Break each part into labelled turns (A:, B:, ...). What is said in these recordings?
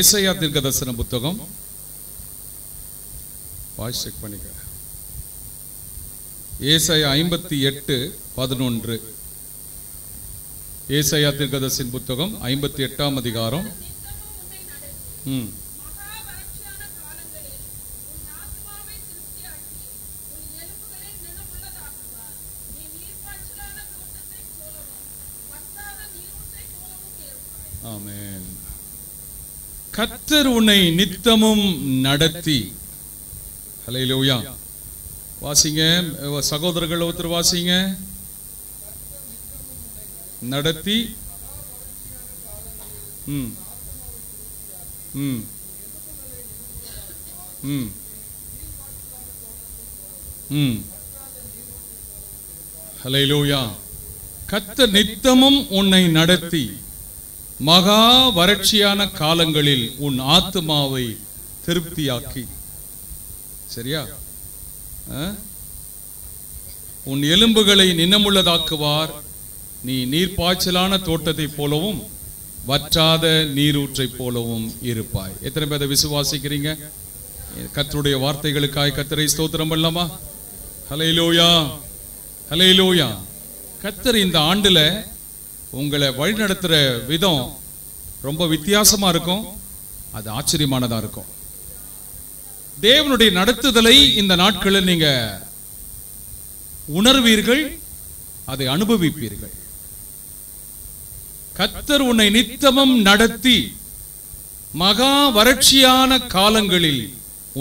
A: ஏசாயா தீர்க்கதரிசன புத்தகம் வாய்ஸ் செக் பண்ணிக்க. ஏசாயா 58:11. ஏசாயா தீர்க்கதரிசன புத்தகம் 58ஆம் அதிகாரம். ஆமென். கர்த்தர் உன்னை நித்தமும் நடத்தி. ஹல்லேலூயா. வாசிங்க சகோதரர்கள், ஒருத்தர் வாசிங்க. நடத்தி ஹல்லேலூயா. கர்த்தர் நித்தமும் உன்னை நடத்தி மகா வறட்சியான காலங்களில் உன் ஆத்துமாவை திருப்தியாக்கி. சரியா? உன் எலும்புகளை நினமுள்ளதாக்குவார். நீ நீர்ப்பாய்ச்சலான தோட்டத்தை போலவும் வற்றாத நீரூற்றை போலவும் இருப்பாய். எத்தனை பேரை விசுவாசிக்கிறீங்க? கர்த்தருடைய வார்த்தைகளுக்காய் கர்த்தரை ஸ்தோத்திரம் பண்ணலாமா? ஹல்லேலூயா, ஹல்லேலூயா. கர்த்தர் இந்த ஆண்டுல உங்களை வழிநடத்துற விதம் ரொம்ப வித்தியாசமா இருக்கும். அது ஆச்சரியமானதா இருக்கும். தேவனுடைய நடத்துதலை இந்த நாட்களில் நீங்க உணர்வீர்கள், அதை அனுபவிப்பீர்கள். கர்த்தர் உன்னை நித்தமும் நடத்தி மகா வறட்சியான காலங்களில்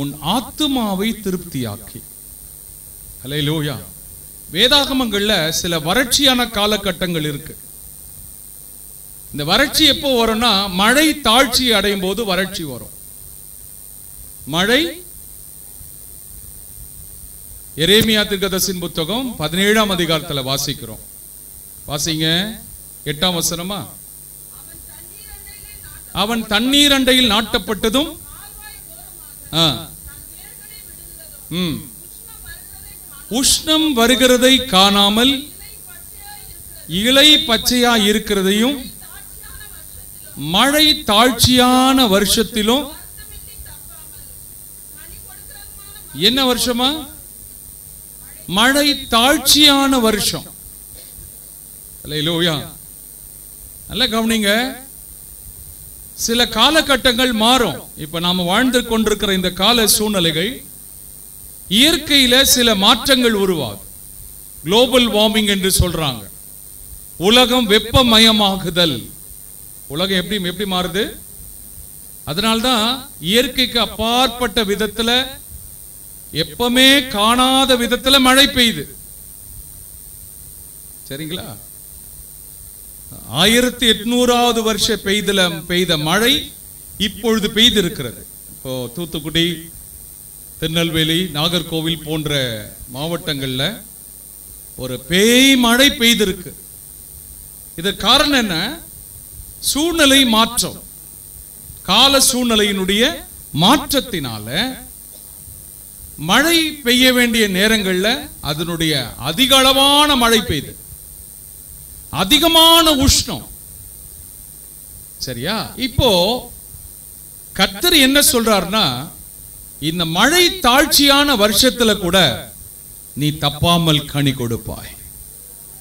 A: உன் ஆத்துமாவை திருப்தியாக்கி. ஹல்லேலூயா. வேதாகமங்கள்ல சில வறட்சியான காலகட்டங்கள் இருக்கு. இந்த வறட்சி எப்போ வரும்னா, மழை தாழ்ச்சி அடையும் போது வறட்சி வரும். மழை. எரேமியா தீர்க்கதரிசன புத்தகம் 17ஆம் அதிகாரத்தில் வாசிக்கிறோம். வாசிங்க 8ஆம் வசனமா. அவன் தண்ணீர் அண்டையில் நாட்டப்பட்டதும் உஷ்ணம் வருகிறதை காணாமல் இலை பச்சையா இருக்கிறதையும் மழை தாழ்ச்சியான வருஷத்திலும். என்ன வருஷமா? மழை தாழ்ச்சியான வருஷம். அல்லேலூயா. நல்ல கவனிங்க. சில காலகட்டங்கள் மாறும். இப்ப நாம வாழ்ந்து கொண்டிருக்கிற இந்த கால சூழ்நிலைகள், இயற்கையில சில மாற்றங்கள் உருவாகும். குளோபல் வார்மிங் என்று சொல்றாங்க. உலகம் வெப்பமயமாகுதல். உலகம் எப்படி மாறுது? அதனால்தான் இயற்கைக்கு அப்பாற்பட்ட விதத்துல, எப்பவுமே காணாத விதத்துல மழை பெய்யுது. சரிங்களா? 1800வது வருஷ பெய்த மழை இப்பொழுது பெய்து இருக்கிறது. இப்போ தூத்துக்குடி, திருநெல்வேலி, நாகர்கோவில் போன்ற மாவட்டங்கள்ல ஒரு பேய் மழை பெய்திருக்கு. இதற்கு காரணம் என்ன? சூழ்நிலை மாற்றம். கால சூழ்நிலையினுடைய மாற்றத்தினால மழை பெய்ய வேண்டிய நேரங்கள்ல அதனுடைய அதிக அளவான மழை பெய்யுது. அதிகமான உஷ்ணம். சரியா? இப்போ கர்த்தர் என்ன சொல்றாருன்னா, இந்த மழை தாழ்ச்சியான வருஷத்துல கூட நீ தப்பாமல் கனி கொடுப்பாய்.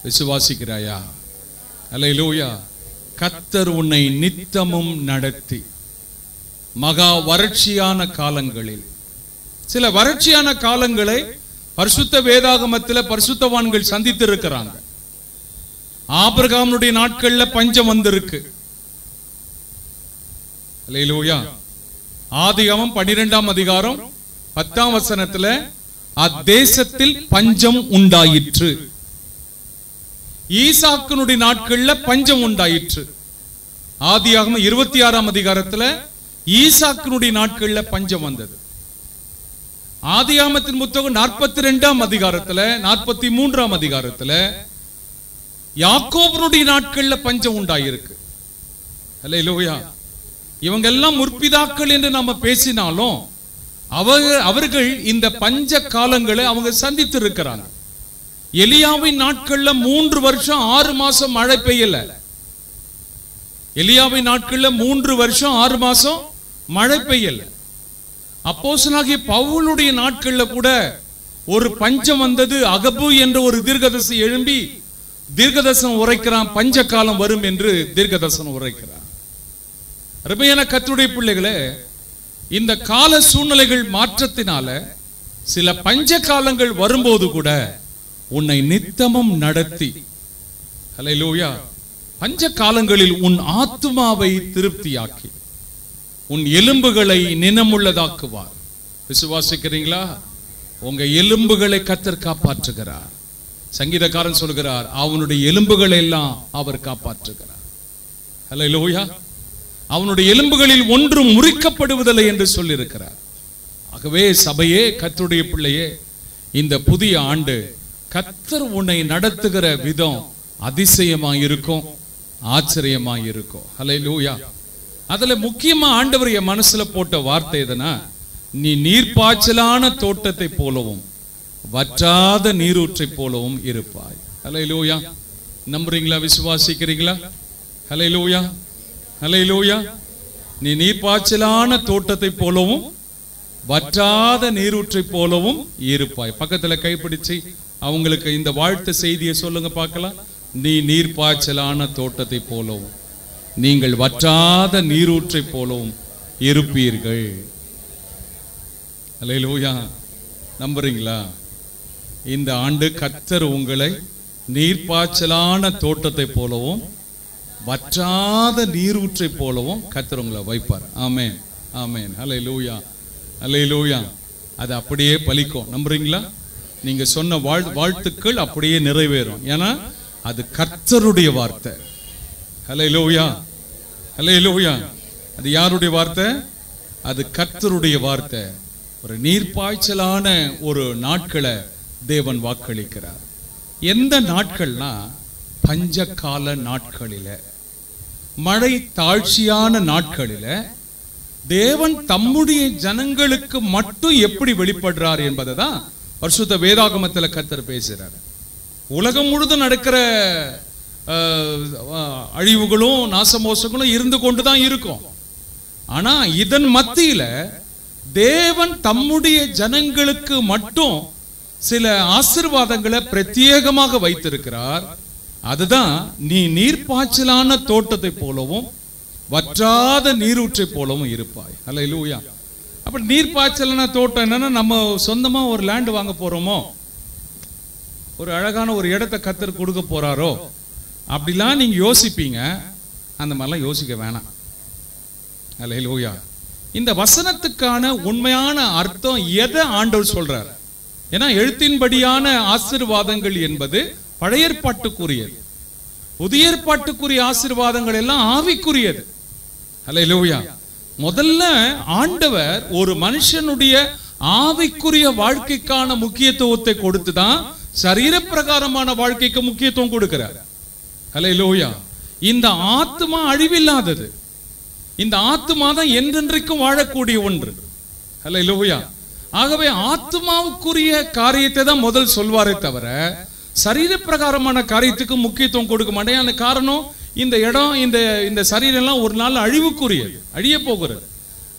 A: விசுவாசிக்கிறாயா? அல்லேலூயா. கர்த்தர் உன்னை நித்தமும் நடத்தி மகா வறட்சியான காலங்களில். சில வறட்சியான காலங்களை பரிசுத்த வேதாகமத்தில் பரிசுத்தவான்கள் சந்தித்து இருக்கிறாங்க. ஆபிரகாமுடைய நாட்கள்ல பஞ்சம் வந்திருக்கு. அல்லேலூயா. ஆதியாகமம் 12ஆம் அதிகாரம் 10ஆம் வசனத்துல அத்தேசத்தில் பஞ்சம் உண்டாயிற்று. ஈசாக்கினுடைய நாட்கள்ல பஞ்சம் உண்டாயிற்று. ஆதியாகமம் 26ஆம் அதிகாரத்துல ஈசாக்கினுடைய நாட்கள்ல பஞ்சம் வந்தது. ஆதியாகமத்தின் புத்தகம் 42ஆம் அதிகாரத்துல 43ஆம் அதிகாரத்துல யாக்கோபனுடைய நாட்கள்ல பஞ்சம் உண்டாயிருக்கு. அல்லேலூயா. இவங்க எல்லாம் முற்பிதாக்கள் என்று நாம பேசினாலும் அவர்கள் இந்த பஞ்ச காலங்களை அவங்க சந்தித்து இருக்கிறாங்க. எலியாவின் நாட்கள்ல 3 வருஷம் 6 மாசம் மழை பெய்யல. எலியாவின் நாட்கள்ல 3 வருஷம் 6 மாசம் மழை பெய்யல. அப்போஸ்தலனாகிய பவுலுடைய நாட்கள்ல கூட ஒரு பஞ்சம் வந்தது. அகபு என்ற ஒரு தீர்க்கதரிசி எழும்பி தீர்க்கதரிசனம் உரைக்கிறான், பஞ்ச காலம் வரும் என்று தீர்க்கதரிசனம் உரைக்கிறான். அருமையான கர்த்தருடைய பிள்ளைகளே, இந்த கால சூழ்நிலைகள் மாற்றத்தினால சில பஞ்ச காலங்கள் வரும்போது கூட உன்னை நித்தமும் நடத்தி, ஹல்லேலூயா, பஞ்ச காலங்களில் உன் ஆத்துமாவை திருப்தியாக்கி உன் எலும்புகளை நினமுள்ளதாக்குவார். விசுவாசிக்கிறீங்களா? உங்க எலும்புகளை கர்த்தர் காப்பாற்றுகிறார். சங்கீதக்காரன் சொல்கிறார், அவனுடைய எலும்புகளை எல்லாம் அவர் காப்பாற்றுகிறார். ஹல்லேலூயா. அவனுடைய எலும்புகளில் ஒன்றும் முறிக்கப்படுவதில்லை என்று சொல்லியிருக்கிறார். ஆகவே சபையே, கர்த்தருடைய பிள்ளையே, இந்த புதிய ஆண்டு கர்த்தர் உன்னை நடத்துகிற விதம் அதிசயமாய் இருக்கும், ஆச்சரியமாய் இருக்கும். ஹல்லேலூயா. அதுல முக்கியமா ஆண்டவர் என் மனசுல போட்ட வார்த்தை எதுனா, நீ நீர்ப்பாய்ச்சலான தோட்டத்தை போலவும் வற்றாத நீரூற்றை போலவும் இருப்பாய். ஹல்லேலூயா. நம்புறீங்களா? விசுவாசிக்கிறீங்களா? ஹல்லேலூயா, ஹல்லேலூயா. நீ நீர்ப்பாய்ச்சலான தோட்டத்தை போலவும் வற்றாத நீரூற்றை போலவும் இருப்பாய். பக்கத்துல கைப்பிடிச்சு அவங்களுக்கு இந்த வாழ்த்து செய்தியை சொல்லுங்க பார்க்கலாம். நீ நீர்ப்பாய்ச்சலான தோட்டத்தை போலவும் நீங்கள் வற்றாத நீரூற்றை போலவும் இருப்பீர்கள். ஹல்லேலூயா. நம்புறீங்களா? இந்த ஆண்டு கர்த்தர் உங்களை நீர்ப்பாய்ச்சலான தோட்டத்தை போலவும் வற்றாத நீரூற்றை போலவும் கர்த்தர் உங்களை வைப்பார். ஆமென், ஆமென். ஹல்லேலூயா, ஹல்லேலூயா. அது அப்படியே பலிக்கும். நம்புறீங்களா? நீங்க சொன்ன வாழ்த்துக்கள் அப்படியே நிறைவேறும். ஏன்னா அது கர்த்தருடைய வார்த்தை. ஹல்லேலூயா, ஹல்லேலூயா. அது யாருடைய வார்த்தை? அது கர்த்தருடைய வார்த்தை. ஒரு நீர்ப்பாய்ச்சலான ஒரு நாட்களை தேவன் வாக்களிக்கிறார். எந்த நாட்கள்னா பஞ்சகால நாட்களில, மழை தாழ்ச்சியான நாட்களில தேவன் தம்முடைய ஜனங்களுக்கு மட்டும் எப்படி வெளிப்படுறார் என்பதை தான் பரிசுத்த வேதாகமத்துல கர்த்தர் பேசுறார். உலகம் முழுதும் நடக்கிற அழிவுகளும் நாசமோசங்களும் இருந்து கொண்டுதான் இருக்கும். ஆனா இதன் மத்தியில தேவன் தம்முடைய ஜனங்களுக்கு மட்டும் சில ஆசீர்வாதங்களை பிரத்யேகமாக வைத்திருக்கிறார். அதுதான் நீ நீர்ப்பாய்ச்சலான தோட்டத்தை போலவும் வற்றாத நீரூற்றை போலவும் இருப்பாய். ஹல்லேலூயா. அப்ப நீர்ப்பாய்ச்சலான தோட்டம் என்னன்னா, நம்ம சொந்தமா ஒரு லேண்ட் வாங்க போறோமோ, ஒரு அழகான ஒரு இடத்தை கர்த்தர் கொடுக்க போறாரோ, அப்படிலாம் நீங்க யோசிப்பீங்க. அந்த மாதிரிலாம் யோசிக்க வேணாம். ஹல்லேலூயா. இந்த வசனத்துக்கான உண்மையான அர்த்தம் எதை ஆண்டவர் சொல்றார்? ஏன்னா எழுத்தின்படியான ஆசீர்வாதங்கள் என்பது பழைய ஏற்பாட்டுக்குரியது. புதிய ஏற்பாட்டுக்குரிய ஆசீர்வாதங்கள் எல்லாம் ஆவிக்குரியது. ஹல்லேலூயா. முதல்ல ஆண்டவர் ஒரு மனுஷனுடைய ஆவிக்குரிய வாழ்க்கைக்கான முக்கியத்துவத்தை கொடுத்துதான் சரீர பிரகாரமான வாழ்க்கைக்கு முக்கியத்துவம் கொடுக்கிறார். ஹல்லேலூயா. இந்த ஆத்மா அழிவில்லாதது. இந்த ஆத்மா தான் என்றென்றைக்கும் வாழக்கூடிய ஒன்று. ஹல்லேலூயா. ஆகவே ஆத்மாவுக்குரிய காரியத்தை தான் முதல் சொல்வாரே தவிர சரீர பிரகாரமான காரியத்துக்கு முக்கியத்துவம் கொடுக்க மாட்டேன். அந்த காரணம், இந்த இடம், இந்த சரீரம் எல்லாம் ஒரு நாள் அழிவுக்குரியது, அழிய போகிறது.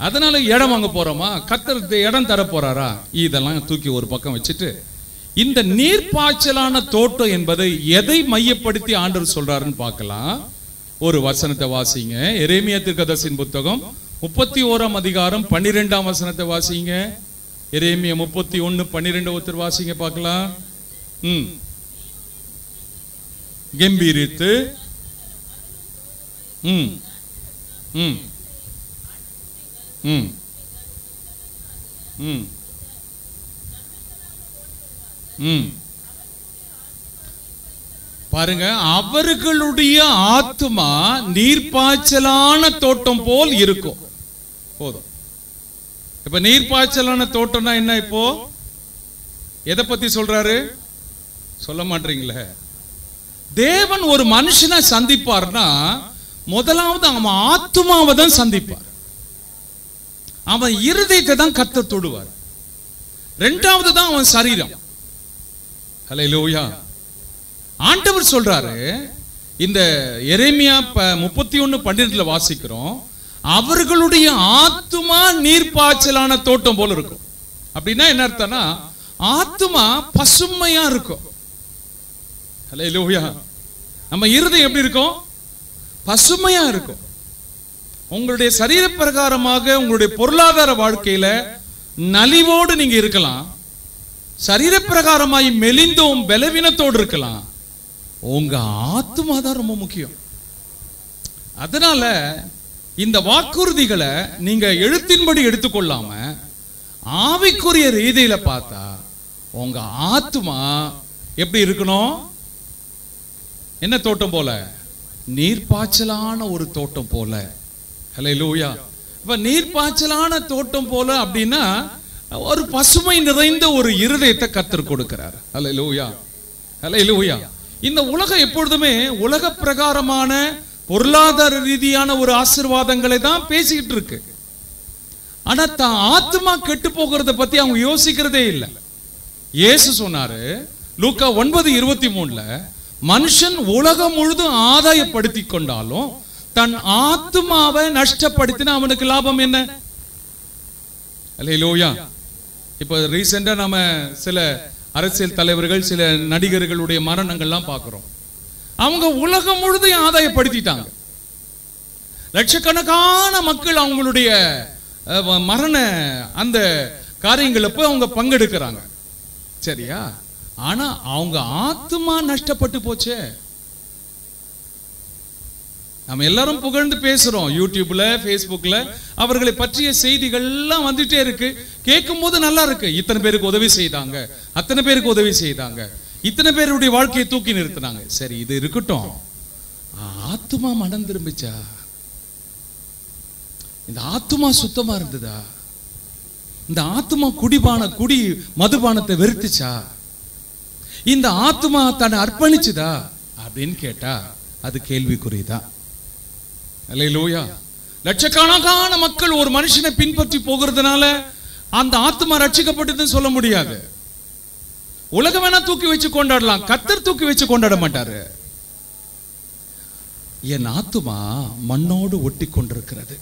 A: அதனால இடம் வாங்க போறோமா, கர்த்தர் இடம் தர போறாரா, இதெல்லாம் தூக்கி ஒரு பக்கம் வச்சுட்டு இந்த நீர்ப்பாய்ச்சலான தோட்டம் என்பதை எதை மையப்படுத்தி ஆண்டவர் சொல்றாருன்னு பார்க்கலாம். ஒரு வசனத்தை வாசிங்க. எரேமியா தீர்க்கதரிசியின் புத்தகம் 31ஆம் அதிகாரம் 12ஆம் வசனத்தை வாசிங்க. எரேமியா 31:12 ஒருத்தர் வாசிங்க பார்க்கலாம். கம்பீரித்து பாருங்க, அவர்களுடைய ஆத்துமா நீர்ப்பாய்ச்சலான தோட்டம் போல் இருக்கும். போதும். இப்ப நீர்ப்பாய்ச்சலான தோட்டம்னா என்ன? இப்போ எதை பத்தி சொல்றாரு? சொல்ல மாட்டீங்களே. தேவன் ஒரு மனுஷனை சந்திப்பார்னா முதலாவது அவன் ஆத்துமாவை தான் சந்திப்பார். அவன் இருதயத்தை தான் கர்த்தர் தொடுவார். இரண்டாவது தான் அவன் சரீரம். ஹல்லேலூயா. ஆண்டவர் சொல்றாரு, இந்த எரேமியா 31:12 வாசிக்கிறோம், அவர்களுடைய ஆத்துமா நீர்ப்பாய்ச்சலான தோட்டம் போல இருக்கும். அப்படின்னா என்ன அர்த்தம்னா, ஆத்துமா பசுமையா இருக்கும். ஹல்லேலூயா. நம்ம இருதயம் எப்படி இருக்கும்? பசுமையா இருக்கும். உங்களுடைய சரீர பிரகாரமாக உங்களுடைய பொருளாதார வாழ்க்கையில நலிவோடு நீங்க இருக்கலாம், சரீர பிரகாரமாய் மெலிந்தும் பலவீனத்தோடு இருக்கலாம். உங்க ஆத்துமா தான் ரொம்ப முக்கியம். அதனால இந்த வாக்குறுதிகளை நீங்க எழுத்தின்படி எடுத்துக்கொள்ளாம ஆவிக்குரிய ரீதியில பார்த்தா உங்க ஆத்துமா எப்படி இருக்கணும்? என்ன தோட்டம் போல? நீர்ப்பாய்ச்சலான ஒரு தோட்டம் போல. ஹல்லேலூயா. இப்ப நீர்ப்பாய்ச்சலான தோட்டம் போல அப்படின்னா ஒரு பசுமை நிறைந்த ஒரு இருதயத்தை கர்த்தர் கொடுக்கிறார். ஹல்லேலூயா, ஹல்லேலூயா. இந்த உலகம் எப்பொழுதுமே உலக பிரகாரமான பொருளாதார ரீதியான ஒரு ஆசீர்வாதங்களை தான் பேசிக்கிட்டு இருக்கு. ஆனா தான் ஆத்மா கெட்டு போகிறத பத்தி அவங்க யோசிக்கிறதே இல்லை. இயேசு சொன்னாரு லூக்கா 9:23, மனுஷன் உலகம் முழுதும் ஆதாயப்படுத்தி கொண்டாலும் தன் ஆத்மாவை நஷ்டப்படுத்தினா அவனுக்கு லாபம் என்ன? அல்லேலூயா. இப்போ ரீசெண்டா நம்ம சில அரசியல் தலைவர்கள், சில நடிகர்களுடைய மரணங்கள்லாம் பார்க்கிறோம். அவங்க உலகம் முழுதும் ஆதாயப்படுத்திட்டாங்க. லட்சக்கணக்கான மக்கள் அவங்களுடைய மரண அந்த காரியங்களை போய் அவங்க பங்கெடுக்கிறாங்க. சரியா? ஆனா அவங்க ஆத்மா நஷ்டப்பட்டு போச்சே. நம்ம எல்லாரும் புகழ்ந்து பேசுறோம், யூடியூப்ல, ஃபேஸ்புக்ல அவர்களை பற்றிய செய்திகள் எல்லாம் வந்துட்டே இருக்கு. கேட்கும் போது நல்லா இருக்கு. இத்தனை பேருக்கு உதவி செய்தாங்க, அத்தனை பேருக்கு உதவி செய்தாங்க, இத்தனை பேருடைய வாழ்க்கையை தூக்கி நிறுத்தினாங்க. சரி, இது இருக்கட்டும். ஆத்மா மனம் திரும்பிச்சா? இந்த ஆத்மா சுத்தமா இருந்ததா? இந்த ஆத்மா குடி மதுபானத்தை வெறுத்துச்சா? இந்த ஆத்மா தன்னை அர்ப்பணிச்சுதா அப்படின்னு கேட்டா அது கேள்விக்குறிதான். அல்லேலூயா. லட்சக்கணக்கான மக்கள் ஒரு மனுஷனை பின்பற்றி போகிறதுனால அந்த ஆத்மா ரட்சிக்கப்பட்டதுன்னு சொல்ல முடியாது. உலகம் வேணா தூக்கி வச்சு கொண்டாடலாம், கர்த்தர் தூக்கி வச்சு கொண்டாட மாட்டாரு. என் ஆத்மா மண்ணோடு ஒட்டி கொண்டிருக்கிறது.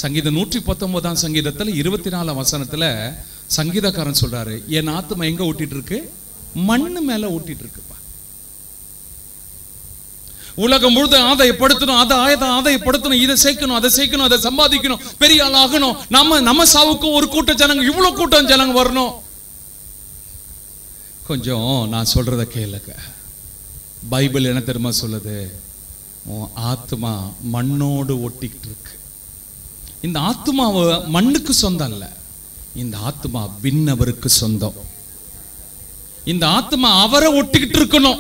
A: சங்கீதம் 119 சங்கீதத்துல 24 வசனத்துல சங்கீதக்காரன் சொல்றாரு, என் ஆத்மா எங்க ஒட்டிட்டு இருக்கு? மண்ணு மேல ஒட்டிட்டு இருக்குப்பா. உலகம் முழுது ஆதாயப்படுத்தணும், ஆதாயப்படுத்தணும், இதை சேர்க்கணும், அதை சேர்க்கணும், அதை சம்பாதிக்கணும், பெரிய ஆள் ஆகணும், நம்ம சாவுக்கு ஒரு கூட்டம் ஜனங்க, இவ்வளவு கூட்டம் ஜனங்க வரணும். கொஞ்சம் நான் சொல்றத கேளுங்க. பைபிள் என்ன தெரியுமா சொல்லுது? ஆத்மா மண்ணோடு ஒட்டிக்கிட்டு இருக்கு. இந்த ஆத்மா மண்ணுக்கு சொந்தம் இல்ல, இந்த ஆத்மா விண்ணவருக்கு சொந்தம். இந்த ஆத்மா அவரை ஒட்டிக்கிட்டு இருக்கணும்,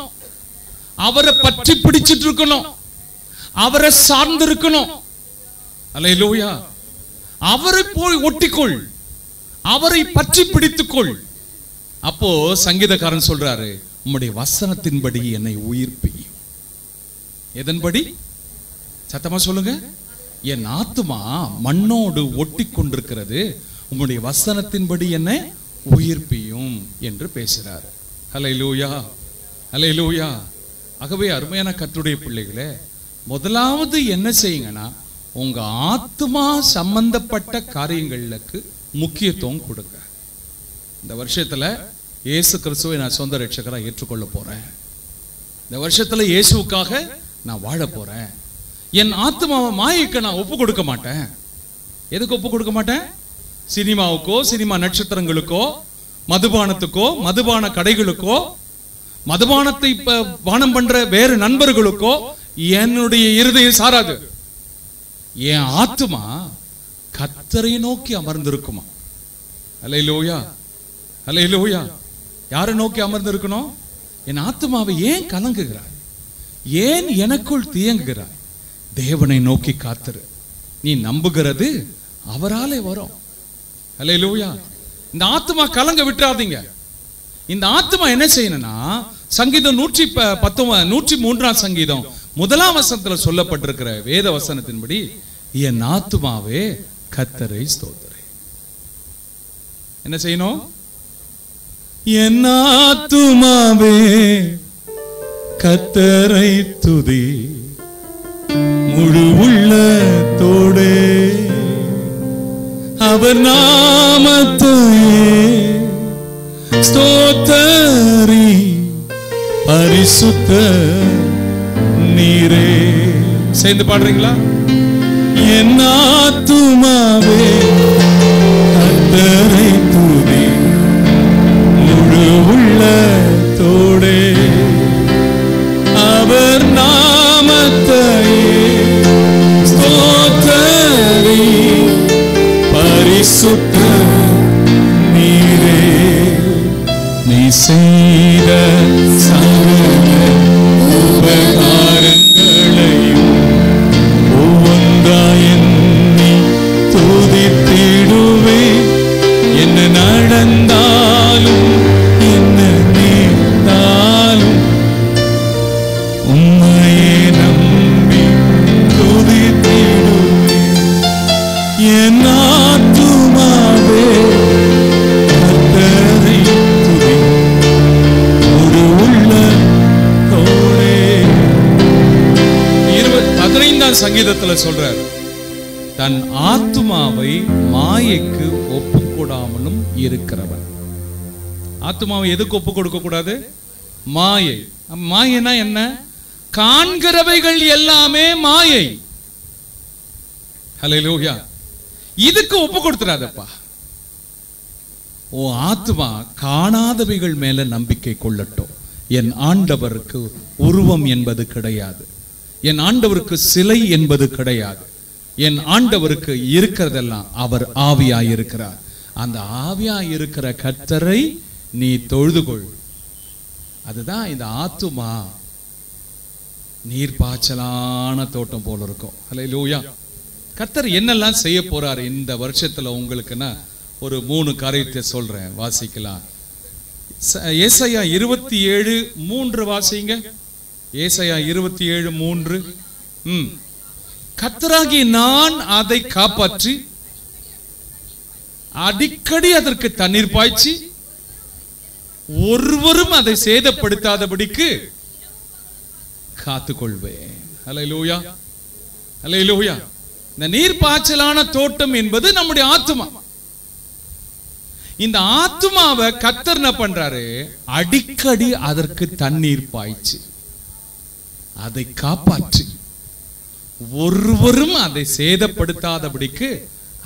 A: அவரை பற்றி பிடிச்சிட்டு இருக்கணும், அவரை சார்ந்து இருக்கணும். அல்லேலூயா. அவரை போய் ஒட்டிக்கொள், அவரை பற்றி பிடித்துக்கொள். அப்போ சங்கீதக்காரன் சொல்றாரு, உம்முடைய வசனத்தின்படி என்னை உயிர்ப்பியும். எதன்படி? சத்தமா சொல்லுங்க. என் ஆத்மா மண்ணோடு ஒட்டி கொண்டிருக்கிறது, உம்முடைய வசனத்தின்படி என்னை உயிர்ப்பியும் என்று பேசுறாரு. அல்லேலூயா, அல்லேலூயா. ஆகவே அருமையான கர்த்தருடைய பிள்ளைகளே, முதலாவது என்ன செய்யுங்கன்னா, உங்க ஆத்மா சம்பந்தப்பட்ட காரியங்களுக்கு முக்கியத்துவம் கொடுங்க. இந்த வருஷத்துல இயேசு கிறிஸ்துவை நான் சொந்த ரட்சகரா ஏற்றுக்கொள்ள போறேன். இந்த வருஷத்துல இயேசுவுக்காக நான் வாழ போறேன். என் ஆத்மாவை மாயைக்கு நான் ஒப்பு கொடுக்க மாட்டேன். எதுக்கு ஒப்பு கொடுக்க மாட்டேன்? சினிமாவுக்கோ, சினிமா நட்சத்திரங்களுக்கோ, மதுபானத்துக்கோ, மதுபான கடைகளுக்கோ, மதுபானத்தை பானம் பண்ற வேறு நண்பர்களுக்கோ என்னுடைய இருதயம் சாராது. என் ஆத்மா கர்த்தரை நோக்கி அமர்ந்திருக்குமா? அல்லேலூயா, அல்லேலூயா. யாரை நோக்கி அமர்ந்திருக்கணும்? என் ஆத்மாவை ஏன் கலங்குகிறாய்? ஏன் எனக்குள் தியங்குகிறாய்? தேவனை நோக்கி காத்திரு. நீ நம்புகிறது அவராலே வரும். அல்லேலூயா. இந்த ஆத்மா கலங்க விட்டுறாதீங்க. இந்த ஆத்மா என்ன செய்யணும்னா, சங்கீதம் 103 சங்கீதம் 1 வசனத்துல சொல்லப்பட்டிருக்கிற வேத வசனத்தின்படி, என் ஆத்மாவே கர்த்தரை ஸ்தோத்திரி. என்ன செய்யணும்? என் ஆத்மாவே கர்த்தரை துதி, முழு உள்ளத்தோடு தோடே அவர் நாமத்தையே ஸ்தோத்தரி பரிசுத்த நீரே. சேர்ந்து பாடுறீங்களா? என் ஆத்துமாவே கர்த்தரை துதி முழு உள்ளத்தோடே அவர் நாமத்தையே ஸ்தோத்தரி பரிசுத்த நீரே. நீ செய்த சகல உபகாரங்களையும் ஒவ்வொன்றாய் எண்ணி துதித்திடுவே. என்ன நடந்தாலும் என்ன நேர்ந்தாலும் உம்மையே நம்பி துதித்திடுவே. என் ஆத்துமாவே கர்த்தரை துதி முழு உள்ளத்தோடே. 15ஆம் சங்கீதத்துல சொல்றார், தன் ஆத்துமாவை மாயைக்கு ஒப்புக்கொடாமலும் இருக்கிறவன். ஆத்துமாவை எதுக்கு ஒப்பு கொடுக்க கூடாது? மாயை. மாயைனா என்ன? காண்கிறவைகள் எல்லாமே மாயை. ஹல்லேலூயா. இதுக்கு ஒப்பு கொடுத்துறாதப்பா. ஓ ஆத்துமா காணாதவைகள் மேல நம்பிக்கை கொள்ளட்டும். என் ஆண்டவருக்கு உருவம் என்பது கிடையாது, என் ஆண்டவருக்கு சிலை என்பது கிடையாது. என் ஆண்டவருக்கு இருக்கிறதெல்லாம் அவர் ஆவியாய் இருக்கிறார். அந்த ஆவியாய் இருக்கிற கர்த்தரை நீ தொழுதுகொள். அதுதான் இந்த ஆத்துமா நீர் பாய்ச்சலான தோட்டம் போல இருக்கும். ஹல்லேலூயா. கர்த்தர் என்னெல்லாம் செய்ய போறார் இந்த வருஷத்துல உங்களுக்குன்னா ஒரு 3 காரியத்தை சொல்றேன், வாசிக்கலாம். ஏசாயா 27:3 வாசிங்க. ஏசாயா 27:3. கர்த்தராகிய நான் அதை காப்பாற்றி அடிக்கடி அதற்கு தண்ணீர் பாய்ச்சி ஒருவரும் அதை சேதப்படுத்தாதபடிக்கு காத்துக்கொள்வேன். ஹல்லேலூயா, ஹல்லேலூயா. இந்த நீர் பாய்ச்சலான தோட்டம் என்பது நம்முடைய ஆத்துமா. இந்த ஆத்துமாவை கர்த்தர் என்ன பண்றாரு? அடிக்கடி அதற்கு தண்ணீர் பாய்ச்சி அதை காப்பாற்றி ஒருவரும் அதை சேதப்படுத்தாதபடிக்கு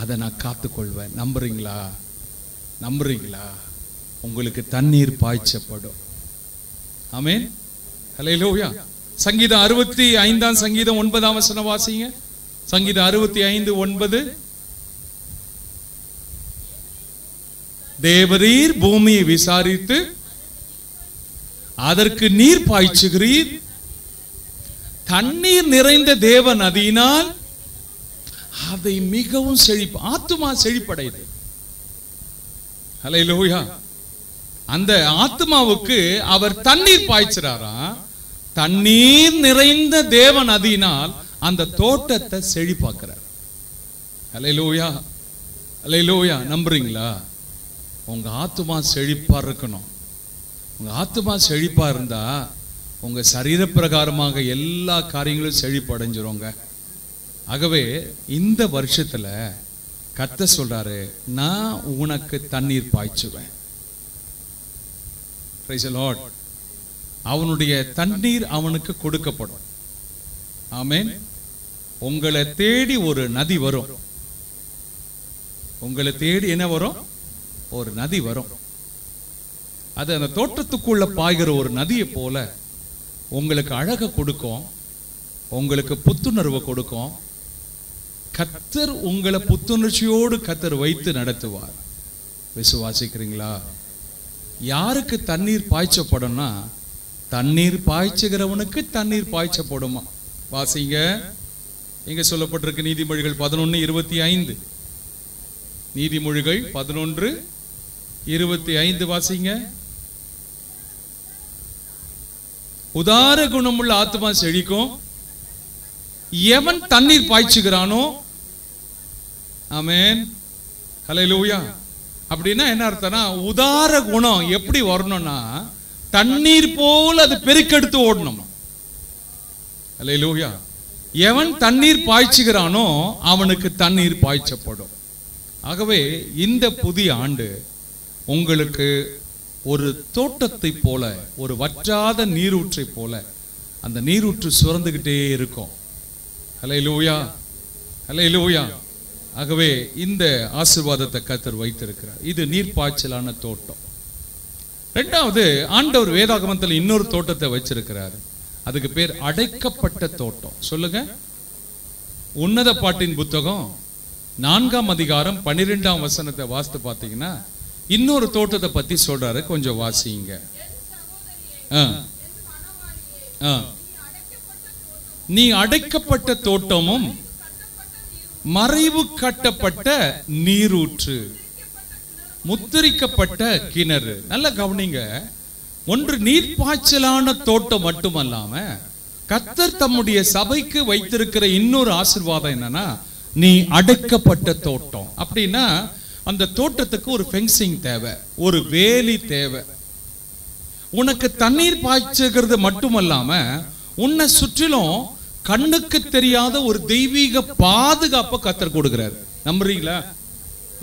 A: அதை நான் காத்துக்கொள்வேன். நம்புறீங்களா? நம்புறீங்களா? உங்களுக்கு தண்ணீர் பாய்ச்சப்படும். ஆமென். ஹல்லேலூயா. சங்கீதம் 65ஆம் சங்கீதம் 9ஆம் வசனம் வாசிங்க. சங்கீதம் 65:9. தேவரீர் பூமியை விசாரித்து அதற்கு நீர் பாய்ச்சுகிறீர், தண்ணீர் நிறைந்த தேவ நதியினால் அதை மிகவும் ஆத்துமா செழிப்படையுது. ஹல்லேலூயா. அந்த ஆத்துமாவுக்கு அவர் தண்ணீர் பாய்ச்சுறாரா. தண்ணீர் நிறைந்த தேவ நதியினால் அந்த தோட்டத்தை செழிப்பாக்குறார். ஹல்லேலூயா, ஹல்லேலூயா. நம்புறீங்களா? உங்க ஆத்துமா செழிப்பா இருக்கணும். உங்க ஆத்துமா செழிப்பா இருந்தா உங்க சரீர பிரகாரமாக எல்லா காரியங்களும் செழிப்படைஞ்சிருங்க. ஆகவே இந்த வருஷத்துல கர்த்தர் சொல்றாரு, நான் உனக்கு தண்ணீர் பாய்ச்சுவேன். Praise the Lord. அவனுடைய தண்ணீர் அவனுக்கு கொடுக்கப்படும். ஆமென். உங்களை தேடி ஒரு நதி வரும். உங்களை தேடி என்ன வரும்? ஒரு நதி வரும். அது அந்த தோட்டத்துக்குள்ள பாய்கிற ஒரு நதியை போல உங்களுக்கு அழக கொடுக்கும், உங்களுக்கு புத்துணர்வை கொடுக்கும். கர்த்தர் உங்களை புத்துணர்ச்சியோடு கர்த்தர் வைத்து நடத்துவார். விசுவாசிக்கிறீங்களா? யாருக்கு தண்ணீர் பாய்ச்சப்படும்னா, தண்ணீர் பாய்ச்சுகிறவனுக்கு தண்ணீர் பாய்ச்சப்படுமா. வாசிங்க. இங்க சொல்லப்பட்டிருக்கு நீதிமொழிகள் 11:25. நீதிமொழிகள் 11:25 வாசிங்க. உதார குணமுள்ள ஆத்துமா செழிக்கும், எவன் தண்ணீர் பாய்ச்சுகிறானோ. ஆமென். ஹல்லேலூயா. அப்படின்னா என்ன அர்த்தம்னா, உதார குணம் எப்படி வரணும்னா தண்ணீர் போல அது பெருக்கெடுத்து ஓடணும். ஹல்லேலூயா. எவன் தண்ணீர் பாய்ச்சுகிறானோ அவனுக்கு தண்ணீர் பாய்ச்சப்படும். ஆகவே இந்த புதிய ஆண்டு உங்களுக்கு ஒரு தோட்டத்தை போல, ஒரு வற்றாத நீரூற்றை போல அந்த நீரூற்று சுரந்துகிட்டே இருக்கும். ஹல்லேலூயா, ஹல்லேலூயா. ஆகவே இந்த ஆசீர்வாதத்தை கர்த்தர் வைத்திருக்கிறார். இது நீர்ப்பாய்ச்சலான தோட்டம். இரண்டாவது, ஆண்டவர் வேதாகமத்தில் இன்னொரு தோட்டத்தை வச்சிருக்கிறார். அதுக்கு பேர் அடைக்கப்பட்ட தோட்டம். சொல்லுங்க. உன்னத பாட்டின் புத்தகம் 4ஆம் அதிகாரம் 12ஆம் வசனத்தை வாசித்து பார்த்தீங்கன்னா இன்னொரு தோட்டத்தை பத்தி சொல்றாரு. கொஞ்சம் வாசிங்க. நீ அடைக்கப்பட்ட தோட்டமும் மறைவு கட்டப்பட்ட நீரூற்று, முத்திரிக்கப்பட்ட கிணறு. நல்ல கவனிங்க. ஒன்று நீர்ப்பாய்ச்சலான தோட்டம் மட்டுமல்லாம கர்த்தர் தம்முடைய சபைக்கு வைத்திருக்கிற இன்னொரு ஆசீர்வாதம் என்னன்னா, நீ அடைக்கப்பட்ட தோட்டம். அப்படின்னா அந்த தோட்டத்துக்கு ஒரு ஃபென்சிங் தேவை, ஒரு வேலி தேவை. உனக்கு தண்ணீர் பாய்ச்சுகிறது மட்டுமல்லாம உன்னை சுற்றிலும் கண்ணுக்கு தெரியாத ஒரு தெய்வீக பாதுகாப்பை கர்த்தர் கொடுக்கிறார். நம்புறீங்களா?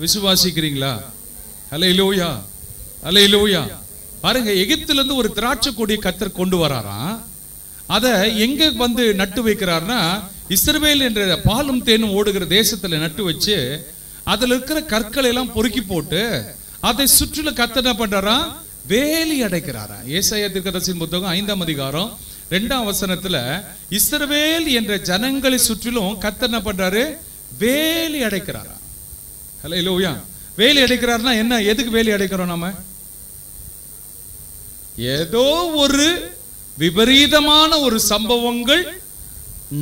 A: விசுவாசிக்கிறீங்களா? ஹல்லேலூயா, ஹல்லேலூயா. பாருங்க, எகிப்துல இருந்து ஒரு திராட்சை கொடியை கர்த்தர் கொண்டு வராராம். அதை எங்க வந்து நட்டு வைக்கிறார்னா, இஸ்ரவேல் என்ற பாலும் தேனும் ஓடுகிற தேசத்துல நட்டு வச்சு அதுல இருக்கிற கற்களை எல்லாம் பொறுக்கி போட்டு அதை சுற்றில கர்த்தர் என்ன பண்றாரா? வேலி அடைக்கிறாரா. ஏசாயா தீர்க்கதரிசியின் புத்தகம் 5ஆம் அதிகாரம் 2ஆம் வசனத்துல இஸ்ரவேல் என்ற ஜனங்களை சுற்றிலும் கர்த்தர் என்ன பண்றாரு? வேலி அடைக்கிறாரா. ஹல்லேலூயா. வேலி அடைக்கிறார்னா என்ன? எதுக்கு வேலி அடைக்கிறோம்? நாம ஏதோ ஒரு விபரீதமான ஒரு சம்பவங்கள்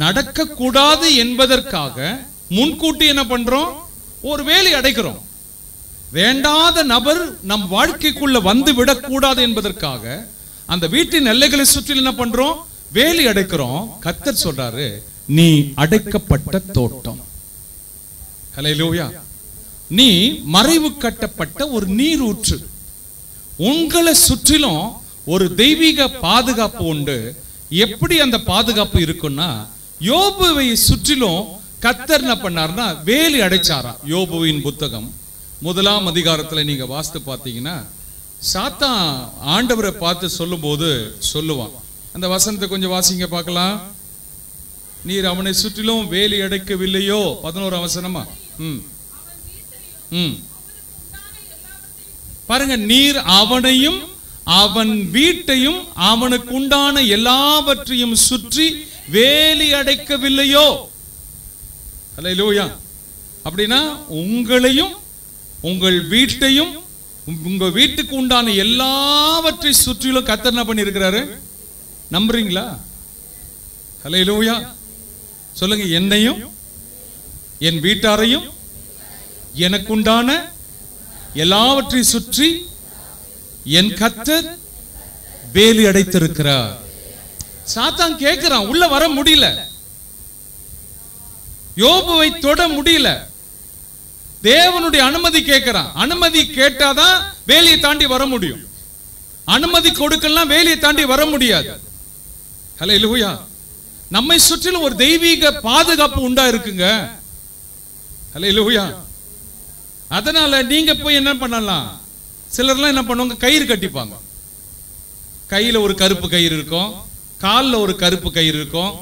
A: நடக்க கூடாது என்பதற்காக முன்கூட்டி என்ன பண்றோம்? ஒரு வேலி அடைக்கிறோம். வேண்டாத நபர் நம் வாழ்க்கைக்குள்ள வந்து விடக்கூடாது என்பதற்காக அந்த வீட்டின் எல்லைகளை சுற்றி என்ன பண்றோம்? வேலி அடைக்கிறோம். கர்த்தர் சொல்றாரு, நீ அடைக்கப்பட்ட தோட்டம். ஹல்லேலூயா. நீ மறைவு கட்டப்பட்ட ஒரு நீரூற்று. உங்களை சுற்றிலும் ஒரு தெய்வீக பாதுகாப்பு உண்டு. எப்படி அந்த பாதுகாப்பு இருக்குன்னா, யோபுவை சுற்றிலும் கர்த்தர் என்ன பண்ணார்னா வேலி அடைச்சாரா. யோபுவின் புத்தகம் 1ஆம் அதிகாரத்துல நீங்க வாசித்து பார்த்தீங்கன்னா, சாத்தான் ஆண்டவரை பார்த்து சொல்லும் போது சொல்லுவான். அந்த வசனத்தை கொஞ்சம் வாசிங்க பார்க்கலாம். நீர் அவனை சுற்றிலும் வேலி அடைக்கவில்லையோ? 11ஆம் வசனமா? பாருங்க, நீர் அவனையும் அவன் வீட்டையும் அவனுக்கு உண்டான எல்லாவற்றையும் சுற்றி வேலி அடைக்கவில்லையோ? ஹல்லேலூயா. அப்படின்னா உங்களையும் உங்கள் வீட்டையும் உங்க வீட்டுக்கு உண்டான எல்லாவற்றை சுற்றிலும் கர்த்தர் என்ன பண்ணி இருக்கிறாரு? நம்புறீங்களா? ஹல்லேலூயா. சொல்லுங்க. என்னையும் என் வீட்டாரையும் எனக்குண்டான எல்லாவற்றையும் சுற்றி என் கர்த்தர் வேலி அடைத்திருக்கிறார். சாத்தான் கேட்கிறான், உள்ள வர முடியல, யோபுவை தொட முடியல. தேவனுடைய அனுமதி கேட்கிறான். அனுமதி கேட்டாதான் வேலியை தாண்டி வர முடியும். அனுமதி கொடுக்கலாம், வேலியை தாண்டி வர முடியாது. ஹல்லேலூயா. நம்மை சுற்றிலும் ஒரு தெய்வீக பாதுகாப்பு உண்டா இருக்குங்க. ஹல்லேலூயா. அதனால நீங்க போய் என்ன பண்ணலாம்? சிலர்லாம் என்ன பண்ணுவாங்க? கயிறு கட்டிப்பாங்க. கையில ஒரு கருப்பு கயிறு இருக்கும், காலில் ஒரு கருப்பு கயிறு இருக்கும்.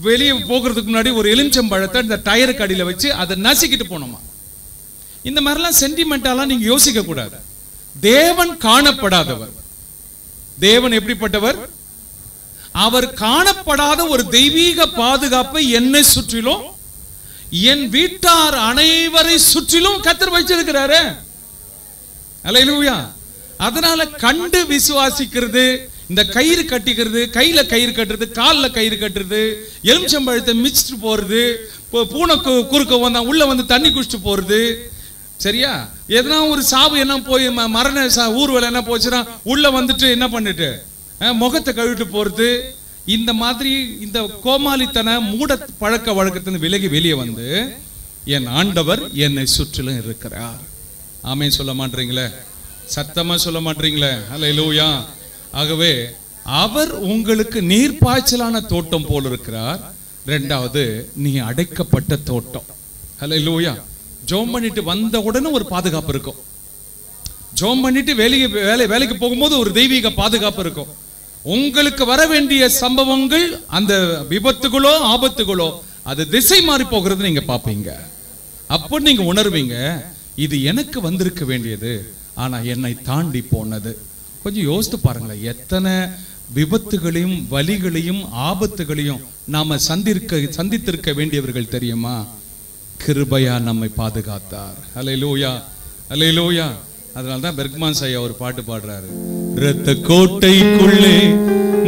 A: வெளியே போகிறதுக்கு முன்னாடி ஒரு எலுமிச்சம்பழத்தை இந்த டயருக்கு அடியில் வச்சு அதை நசுக்கிட்டு போனோமா. இந்த மாதிரிலாம் சென்டிமெண்டாலாம் நீங்க யோசிக்க கூடாது. தேவன் காணப்படாதவர். தேவன் எப்படிப்பட்டவர்? அவர் காணப்படாத ஒரு தெய்வீக பாதுகாப்பை என்னை சுற்றிலும் என் வீட்டார் அனைவரை சுற்றிலும் கர்த்தர் வச்சிருக்கிறாரு. அல்லேலூயா. அதனால கண்டு விசுவாசிக்கிறது, இந்த கயிறு கட்டிக்கிறது, கையில கயிறு கட்டுறது, காலில் கயிறு கட்டுறது, எலுமிச்சம்பழத்தை மிச்சிட்டு போறது, பூனை குறுக்க வந்தா உள்ள வந்து தண்ணி குடிச்சிட்டு போறது, சரியா? எதனா ஒரு சாவு என்ன போய் மரண ஊர்வலம் என்ன போச்சுன்னா உள்ள வந்துட்டு என்ன பண்ணிட்டு முகத்தை கழுவிட்டு போறது, இந்த மாதிரி இந்த கோமாளித்தன மூட பழக்க வழக்கத்தின் விலகி வெளியே வந்து என் ஆண்டவர் என்னை சுற்றிலும் இருக்கிறார். ஆமென் சொல்ல மாட்டீங்களே? சத்தமா சொல்ல மாட்டீங்களே? அல்லேலூயா. ஆகவே அவர் உங்களுக்கு நீர்ப்பாய்ச்சலான தோட்டம் போல் இருக்கிறார். ரெண்டாவது, நீ அடைக்கப்பட்ட தோட்டம். ஹல்லேலூயா. ஜெபம் பண்ணிட்டு வந்த உடனே ஒரு பாதுகாப்பு இருக்கும். ஜெபம் பண்ணிட்டு வேலைக்கு போகும்போது ஒரு தெய்வீக பாதுகாப்பு இருக்கும். உங்களுக்கு வர வேண்டிய சம்பவங்கள், அந்த விபத்துகளோ ஆபத்துகளோ, அது திசை மாறி போகிறது நீங்க பாப்பீங்க. அப்போ நீங்க உணர்வீங்க, இது எனக்கு வந்திருக்க வேண்டியது, ஆனா என்னை தாண்டி போனது. கொஞ்சம் யோசித்து பாருங்களேன், எத்தனை விபத்துகளையும் வலிகளையும் ஆபத்துகளையும் நாம சந்தித்திருக்க வேண்டியவர்கள் தெரியுமா? கிருபையா நம்மை பாதுகாத்தார். அல்லேலூயா, அல்லேலூயா. அதனால்தான் பெர்க்மான் ஐயா ஒரு பாட்டு பாடுறாரு. இரத்த கோட்டைக்குள்ளே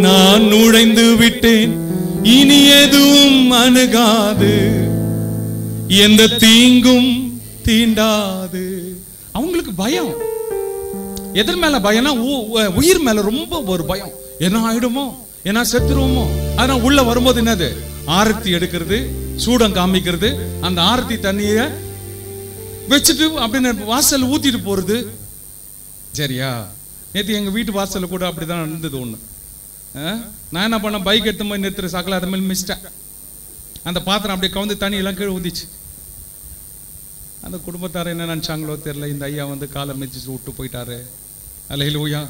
A: நான் நுழைந்து விட்டேன், இனி எதுவும் அணுகாது, எந்த தீங்கும் தீண்டாது. அவங்களுக்கு பயம். எதன் மேல பயம்னா உயிர் மேல ரொம்ப ஒரு பயம். என்ன ஆயிடுமோ, என்ன செத்துருவோமோ. அதனால உள்ள வரும்போது என்னது, ஆரத்தி எடுக்கிறது, சூடம் காமிக்கிறது, அந்த ஆரத்தி தண்ணிய வச்சுட்டு அப்படின்னு வாசல் ஊத்திட்டு போறது. சரியா? நேற்று எங்க வீட்டு வாசல்ல கூட அப்படிதான் நடந்தது ஒண்ணு. நான் என்ன பண்ண, பைக் எடுத்து போய் நிறுத்துற சாக்கல அதை மேல் மிஸ்டேன். அந்த பாத்திரம் அப்படியே கவுந்து தண்ணி எல்லாம் கீழே ஊதிச்சு. அந்த குடும்பத்தார் என்ன நினைச்சாங்களோ தெரியல, இந்த ஐயா வந்து காலை மிதிச்சு விட்டு போயிட்டாரு. அல்லேலூயா.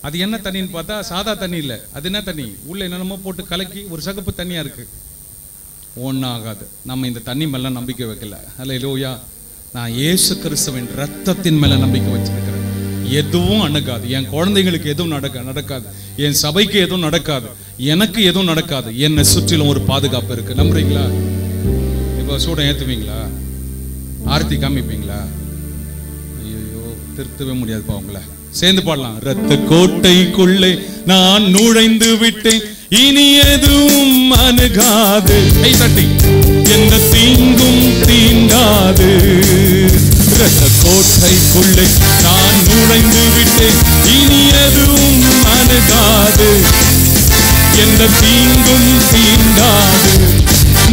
A: அது என்ன தண்ணின்னு பார்த்தா சாதா தண்ணி இல்லை. அது என்ன தண்ணி, உள்ள என்னென்னமோ போட்டு கலக்கி ஒரு சகப்பு தண்ணியா இருக்கு. ஒன்றும் ஆகாது. நம்ம இந்த தண்ணி மேல நம்பிக்கை வைக்கல. அல்லேலூயா. நான் இயேசு கிறிஸ்துவின் ரத்தத்தின் மேல நம்பிக்கை வச்சிருக்கிறேன். எதுவும் அணுகாது. என் குழந்தைங்களுக்கு எதுவும் நடக்காது. என் சபைக்கு எதுவும் நடக்காது. எனக்கு எதுவும் நடக்காது. என்னை சுற்றிலும் ஒரு பாதுகாப்பு இருக்கு. நம்புறீங்களா? இப்போ சூடம் ஏத்துவீங்களா? ஆரத்தி காமிப்பீங்களா? ஐயோ, திருத்தவே முடியாதுப்பா உங்களை. சேர்ந்து பாடலாம். இரத்த கோட்டைக்குள்ளே நான் நுழைந்து விட்டேன், இனி எதுவும் அணுகாது, கை தட்டி, எந்த தீங்கும் தீண்டாது. இரத்த கோட்டைக்குள்ளே நான் நுழைந்து விட்டேன், இனி எதுவும் அணுகாது, எந்த தீங்கும் தீண்டாது.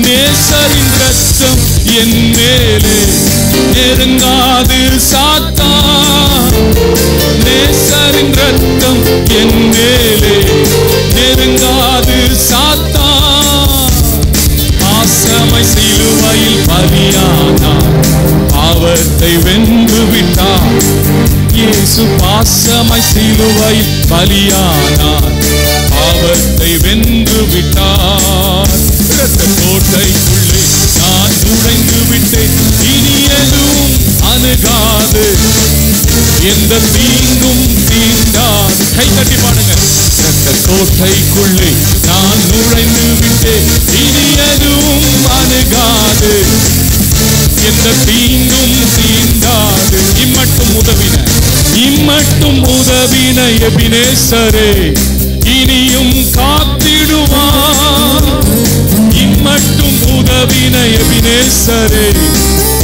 A: நேசரின் ரத்தம் என் மேலே நெருங்காது சாத்தான். நேசரின் ரத்தம் என் மேலே நெருங்காது சாத்தான். பாசமை சிலுவையில் பலியானார், பாவத்தை வென்று விட்டார். இயேசு பாசமை சிலுவையில் பலியானார், பாவத்தை வென்று விட்டார். இரத்த கோட்டைக்குள்ளே நான் நுழைந்து விட்டேன், இனி எதுவும் அணுகாது, எந்த தீங்கும் தீண்டாது. கை தட்டி பாடுங்க. இரத்த கோட்டைக்குள்ளே நான் நுழைந்து விட்டேன், இனி எதுவும் அணுகாது, எந்த தீங்கும் தீண்டாது. இம்மட்டும் உதவின எபினேசரே இனியும் காத்திடுவார். இம்மட்டும் உதவின எபினேசரே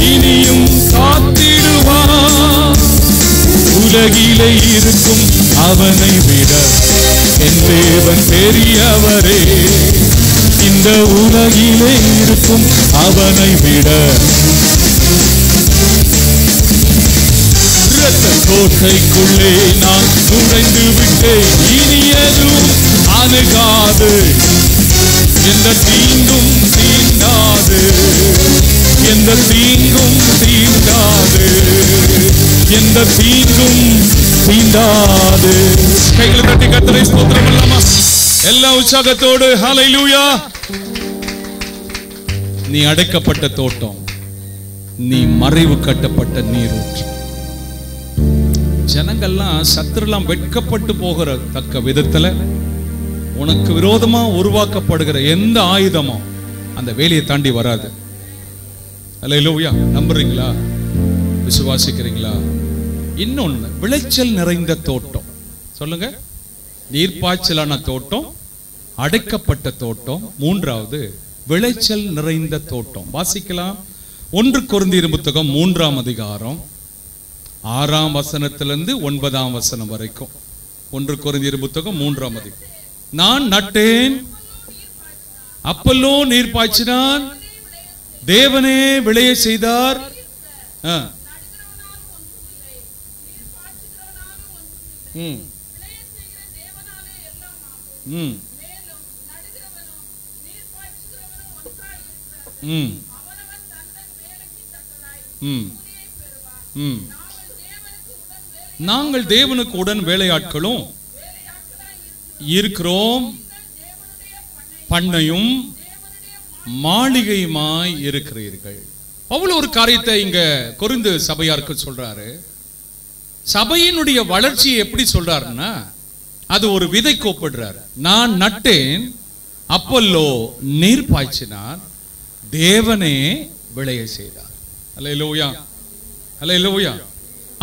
A: இனியும் காத்திடுவார். உலகிலே இருக்கும் அவனை விட என் தேவன் பெரியவரே. இந்த உலகிலே இருக்கும் அவனை விட இரத்த கோட்டைக்குள்ளே நான் நுழைந்து விட்டேன், இனி எதுவும் அணுகாது, எந்த தீங்கும் தீண்டாது, எந்த தீங்கும் தீண்டாது, எந்த தீங்கும் தீண்டாது. கைகளை தட்டி கர்த்தரை ஸ்தோத்திரம் பண்ணலாமா? எல்லா உற்சாகத்தோடு ஹல்லேலூயா. நீ அடைக்கப்பட்ட தோட்டம், நீ மறைவு கட்டப்பட்ட நீரூற்று. ஜனங்கள்லாம் சத்துருலாம் வெட்கப்பட்டு போகிற தக்க விதத்துல உனக்கு விரோதமா உருவாக்கப்படுகிற எந்த ஆயுதமும் அந்த வேலையை தாண்டி வராது. அல்லேலூயா. நம்புறீங்களா? விசுவாசிக்கிறீங்களா? இன்னொன்னு, விளைச்சல் நிறைந்த தோட்டம். சொல்லுங்க. நீர்ப்பாய்ச்சலான தோட்டம், அடைக்கப்பட்ட தோட்டம். மூன்றாவது விளைச்சல் நிறைந்த தோட்டம். வாசிக்கலாம். 1 கொரிந்தியர் புத்தகம் 3ஆம் அதிகாரம் 6ஆம் வசனத்திலிருந்து 9ஆம் வசனம் வரைக்கும். 1 கொரிந்தியர் புத்தகம் 3ஆம் அதிகாரம். நான் நட்டேன், அப்பல்லோ நீர் பாய்ச்சினான், தேவனே விளைய செய்தார். ம் ம் ம் நாங்கள் தேவனுக்கு உடன் வேலையாட்களும் இருக்கிறோம், பண்ணையும் மாளிகையுமாய் இருக்கிறீர்கள். அவ்வளவு ஒரு காரியத்தை இங்க கொரிந்து சபையாருக்கு சொல்றாரு. சபையினுடைய வளர்ச்சியை எப்படி சொல்றாருன்னா, அது ஒரு விதை கோப்பிடுறார். நான் நட்டேன், அப்பல்லோ நீர் பாய்ச்சினார், தேவனே விளைய செய்தார். அல்லேலூயா, அல்லேலூயா.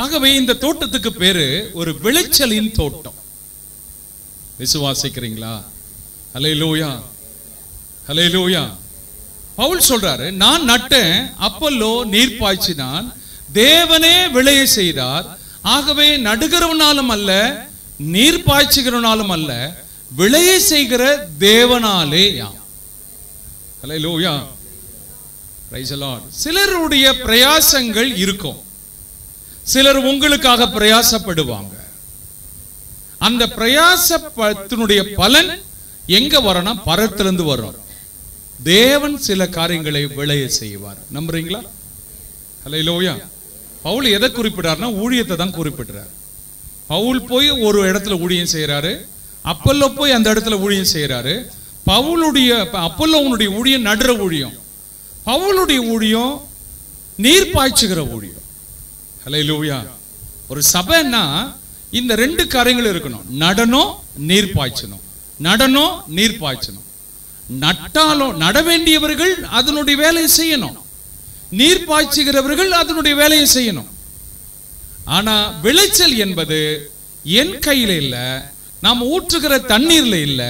A: ஆகவே இந்த தோட்டத்துக்கு பேரு ஒரு விளைச்சலின் தோட்டம். விசுவாசிக்கிறீங்களா? அல்லேலூயா, அல்லேலூயா. பவுல் சொல்றாரு, நான் நட்டேன், அப்பல்லோ நீர் பாய்ச்சினான், தேவனே விளைய செய்தார். ஆகவே நடுகிறவனாலும் அல்ல, நீர் பாய்ச்சுகிறவனாலும் அல்ல, விளைய செய்கிற தேவனாலே. அல்லேலூயா, பிரைஸ் தி லார்ட். சிலருடைய பிரயாசங்கள் இருக்கும், சிலர் உங்களுக்காக பிரயாசப்படுவாங்க. அந்த பிரயாசத்தினுடைய பலன் எங்க வரனா? பரத்திலிருந்து வரும். தேவன் சில காரியங்களை விளைய செய்வார். நம்புறீங்களா? அல்லேலூயா. பவுல் எதை குறிப்பிட்டார்னா, ஊழியத்தை தான் குறிப்பிட்டார். பவுல் போய் ஒரு இடத்துல ஊழியம் செய்யறாரு, அப்பல்லோ போய் அந்த இடத்துல ஊழியம் செய்யறாரு. பவுலுடைய அப்பல்லோவுடைய ஊழியம் நடுற ஊழியம், பவுலுடைய ஊழியம் நீர் பாய்ச்சுகிற ஊழியம். அல்லேலூயா. ஒரு சபைன்னா இந்த ரெண்டு காரியங்கள் இருக்கணும். நடனம், நீர் பாய்ச்சணும். நடனம், நீர் பாய்ச்சணும். நட்டாலும் நட வேண்டியவர்கள் அதனுடைய வேலையை செய்யணும், நீர் பாய்ச்சுகிறவர்கள் அதனுடைய வேலையை செய்யணும். ஆனா விளைச்சல் என்பது என் கையில இல்ல, நாம் ஊற்றுகிற தண்ணீர்ல இல்ல,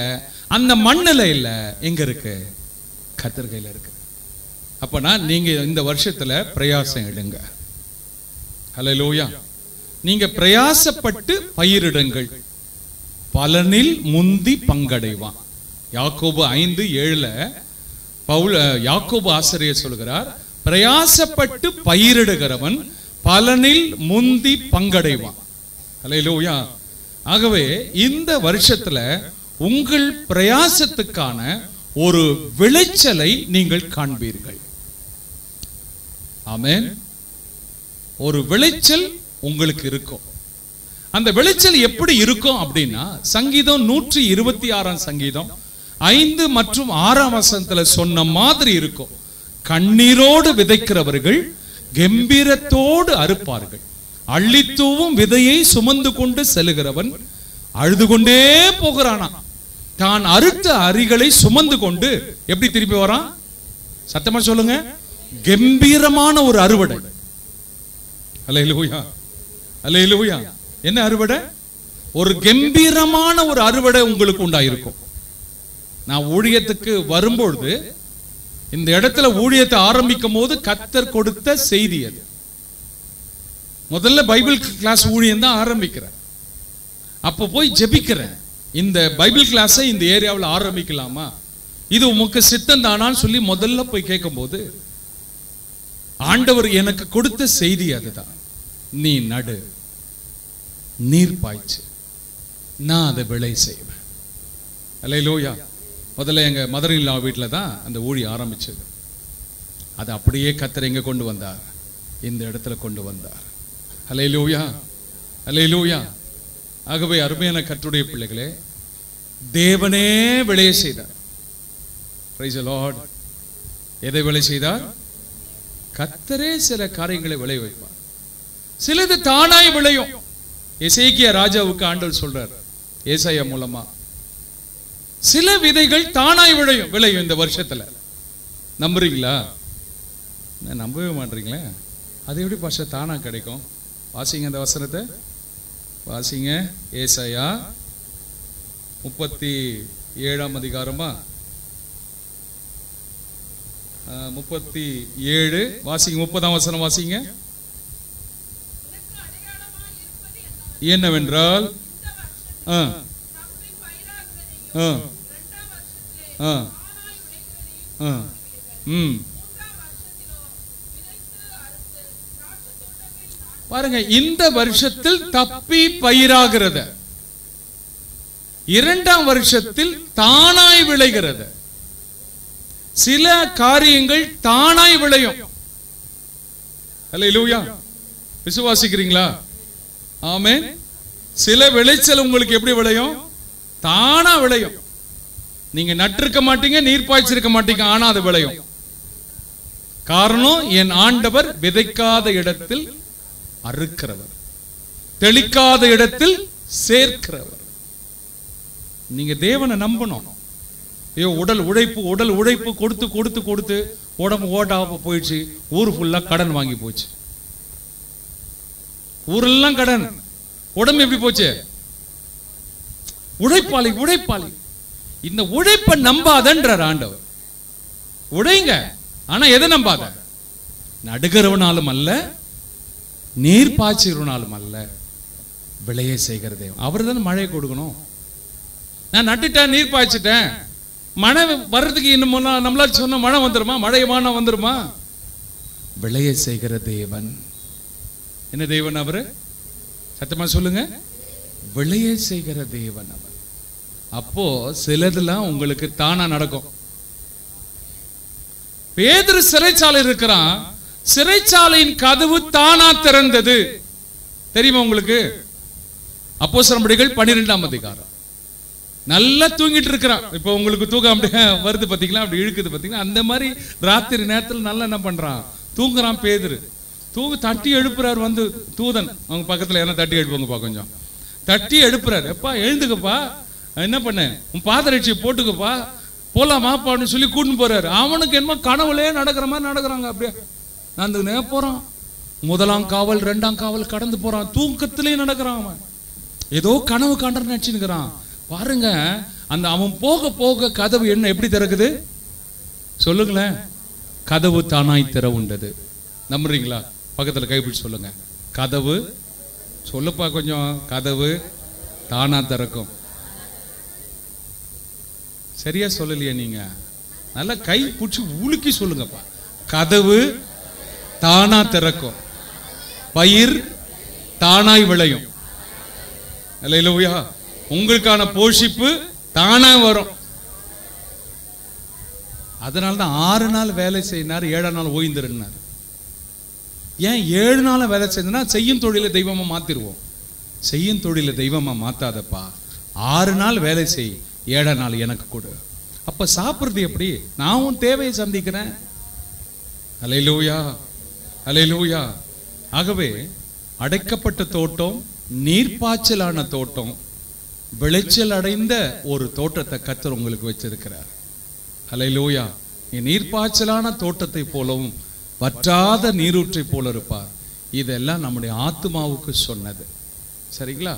A: அந்த மண்ணில் இல்ல, எங்க இருக்கு? கர்த்தர் கையில இருக்கு. அப்பனா நீங்க இந்த வருஷத்துல பிரயாசம் எடுங்க. அல்லேலூயா. நீங்க பிரயாசப்பட்டு பயிரிடுங்கள், பலனில் முந்தி பங்கடைவான். யாக்கோபு 5:7 பவுல் யாக்கோபு ஆசிரியர் சொல்கிறார், பிரயாசப்பட்டு பயிரிடுகிறவன் பலனில் முந்தி பங்கடைவான். அல்லேலூயா. ஆகவே இந்த வருஷத்துல உங்கள் பிரயாசத்துக்கான ஒரு விளைச்சலை நீங்கள் காண்பீர்கள். ஆமென். ஒரு விளைச்சல் உங்களுக்கு இருக்கும். அந்த விளைச்சல் எப்படி இருக்கும் அப்படின்னா, சங்கீதம் 126 சங்கீதம் 5 மற்றும் 6 வசனத்துல சொன்ன மாதிரி இருக்கும். கண்ணீரோடு விதைக்கிறவர்கள் கம்பீரத்தோடு அறுப்பார்கள், அள்ளித்தூவும் விதையை சுமந்து கொண்டு செல்லுகிறவன் அழுது கொண்டே போகிறானா. தான் அறுத்த அரிகளை சுமந்து கொண்டு எப்படி திருப்பி வரான்? சத்தமா சொல்லுங்க. கம்பீரமான ஒரு அறுவடை. அல்லேலூயா, அல்லேலூயா. என்ன அறுவடை? ஒரு கம்பீரமான ஒரு அறுவடை உங்களுக்கு உண்டாயிருக்கும். நான் ஊழியத்துக்கு வரும்பொழுது, இந்த இடத்துல ஊழியத்தை ஆரம்பிக்கும் போது கர்த்தர் கொடுத்த செய்தி அது. முதல்ல பைபிள் கிளாஸ் ஊழியம் தான் ஆரம்பிக்கிறேன். அப்போ போய் ஜெபிக்கிறேன், இந்த பைபிள் கிளாஸை இந்த ஏரியாவில் ஆரம்பிக்கலாமா, இது உமக்கு சித்தம் தானான்னு சொல்லி முதல்ல போய் கேட்கும் போது ஆண்டவர் எனக்கு கொடுத்த செய்தி அதுதான். நீ நடு, நீர் பாய்ச்சு, நான் அதை விளை செய்வேன். அல்லேலூயா. முதல்ல எங்க மதர்-இன்-லா வீட்டில் தான் அந்த ஊழி ஆரம்பிச்சது. அது அப்படியே கர்த்தர் எங்க கொண்டு வந்தார்? இந்த இடத்துல கொண்டு வந்தார். அல்லேலூயா, அல்லேலூயா. ஆகவே அருமையான கர்த்தருடைய பிள்ளைகளே, தேவனே விளைய செய்தார். Price the Lord. எதை விளை செய்தார்? கர்த்தரே சில காரியங்களை விளைய வைப்பார். சிலது தானாய் விளையும். எசேக்கியா ராஜாவுக்கு ஆண்டவர் சொல்றார் ஏசாயா மூலமா, சில விதைகள் தானாய் விளையும் இந்த வருஷத்துல. நம்புறீங்களா? நம்பவே மாட்டீங்களே. அது எப்படி பாஷா தானா கிடைக்கும்? வாசிங்க அந்த வசனத்தை, வாசிங்க. ஏசாயா 37 அதிகாரமா 37 வாசிங்க. 30 வசனம் வாசிங்க. என்னவென்றால் பாருங்க, இந்த வருஷத்தில் தப்பி பயிராகிறது, இரண்டாம் வருஷத்தில் தானாய் விளைகிறது. சில காரியங்கள் தானாய் விளையும். அல்லேலூயா. விசுவாசிக்கிறீங்களா? ஆமென். சில விளைச்சல் உங்களுக்கு எப்படி விளையும்? தானா விளையும். நீங்க நட்டிருக்க மாட்டீங்க, நீர் பாய்ச்சிருக்க மாட்டீங்க, ஆனா அது விளையும். காரணம், என் ஆண்டவர் விதைக்காத இடத்தில் அறுக்கிறவர், தெளிக்காத இடத்தில் சேர்க்கிறவர். நீங்க தேவனை நம்பணும். ஐயோ, உடல் உழைப்பு கொடுத்து கொடுத்து கொடுத்து உடம்பு ஓடாம போயிடுச்சு. ஊர் ஃபுல்லா கடன் வாங்கி போச்சு. ஊரெல்லாம் கடன். உடம்பு எப்படி போச்சு? உழைப்பாளி உழைப்பாளி. இந்த உழைப்பை நம்பாதன்றார் ஆண்டவர். உழைங்க, ஆனா எதை நம்பாத? நடுகிறவனாலும் அல்ல, நீர் பாய்ச்சிறவனாலும் அல்ல, விளைய செய்கிற தேவன். அவர் தான் மழை கொடுக்கணும். நான் நட்டுட்டேன், நீர் பாய்ச்சிட்டேன், மழை வர்றதுக்கு இன்னும் நம்மளால சொன்ன மழை வந்துருமா? மழையமான வந்துருமா? விளைய செய்கிற தேவன். என்ன தேவன் அவரு? சத்தமா சொல்லுங்க. விளைய செய்கிற தேவன் அவர். அப்போ சிலதெல்லாம் உங்களுக்கு தானா நடக்கும். பேதுரு சிறைச்சாலை இருக்கிறான். சிறைச்சாலையின் கதவு தானா திறந்தது. தெரியுமா உங்களுக்கு? அப்போஸ்தலர் நடவடிக்கைகள் 12ஆம் அதிகாரம். நல்லா தூங்கிட்டு இருக்கிறான். இப்போ உங்களுக்கு தூக்கம் அப்படியே வருது பாத்தீங்களா, அப்படி இழுக்குது பாத்தீங்களா? அந்த மாதிரி ராத்திரி நேரத்தில் நல்லா என்ன பண்றான்? தூங்குறான் பேதுரு. தட்டி எழுப்புறாரு வந்து தூதன். அவங்க பக்கத்துல என்ன தட்டி எழுப்புங்கப்பா, கொஞ்சம் தட்டி எழுப்புறாரு. எப்பா எழுந்துக்கப்பா, என்ன பண்ண, உன் பாதரட்சியை போட்டுக்கப்பா, போலாமாப்பான்னு சொல்லி கூட்டின்னு போறாரு. அவனுக்கு என்ன கனவுலே நடக்கிற மாதிரி நடக்கிறாங்க. அப்படியே நான் போறான். 1ஆம் காவல் 2ஆம் காவல் கடந்து போறான். தூக்கத்திலே நடக்கிறான். அவன் ஏதோ கனவு காண்றன்னு நினைச்சுக்கிறான். பாருங்க, அந்த அவன் போக போக கதவு என்ன எப்படி திறக்குது சொல்லுங்களேன்? கதவு தானாய் திற உண்டது. நம்புறீங்களா? பக்கத்துல கைப்பிடிச்சு சொல்லுங்க. கதவு சொல்லுப்பா கொஞ்சம். கதவு தானா திறக்கும். சரியா சொல்லலையா நீங்க? நல்லா கை பிடிச்சி உலுக்கி சொல்லுங்கப்பா. கதவு தானா திறக்கும், பயிர் தானாய் விளையும். அல்லேலூயா. உங்களுக்கான போஷிப்பு தானா வரும். அதனால்தான் 6 நாள் வேலை செய்யினார், 7ஆம் நாள் ஓய்ந்திருந்தார். ஏன் 7 நாள் வேலை செய்யணும்னா, செய்யும் தொழிலை தெய்வமா மாத்திருவோம். செய்யும் தொழிலை தெய்வமா மாத்தாதப்பா. 6 நாள் வேலை செய், 7ஆம் நாள் எனக்கு கொடு. அப்ப சாப்பிடுறது எப்படி? நான் உன் தேவையை சந்திக்கிறேன். அல்லேலூயா, அல்லேலூயா. ஆகவே அடைக்கப்பட்ட தோட்டம், நீர்ப்பாய்ச்சலான தோட்டம், விளைச்சல் அடைந்த ஒரு தோட்டத்தை கர்த்தர் உங்களுக்கு வச்சிருக்கிறார். அல்லேலூயா. நீர்ப்பாய்ச்சலான தோட்டத்தை போலவும் வற்றாத நீரூற்றை போல இருப்பார். இதெல்லாம் நம்முடைய ஆத்மாவுக்கு சொன்னது. சரிங்களா?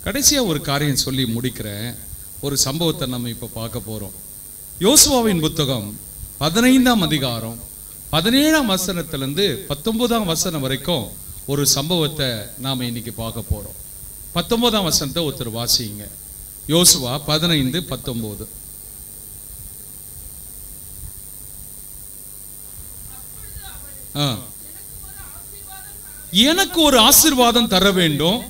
A: கடைசியா ஒரு காரியம் சொல்லி முடிக்கிறேன். ஒரு சம்பவத்தை நம்ம இப்ப பார்க்க போறோம். யோசுவாவின் புத்தகம் 15ஆம் அதிகாரம் 17ஆம் வசனத்திலிருந்து 19ஆம் வசனம் வரைக்கும் ஒரு சம்பவத்தை நாம இன்னைக்கு பார்க்க போறோம். 19ஆம் வசனத்தை ஒருத்தர் வாசிங்க. யோசுவா 15:19. எனக்கு ஒரு ஆசீர்வாதம் தர வேண்டும்.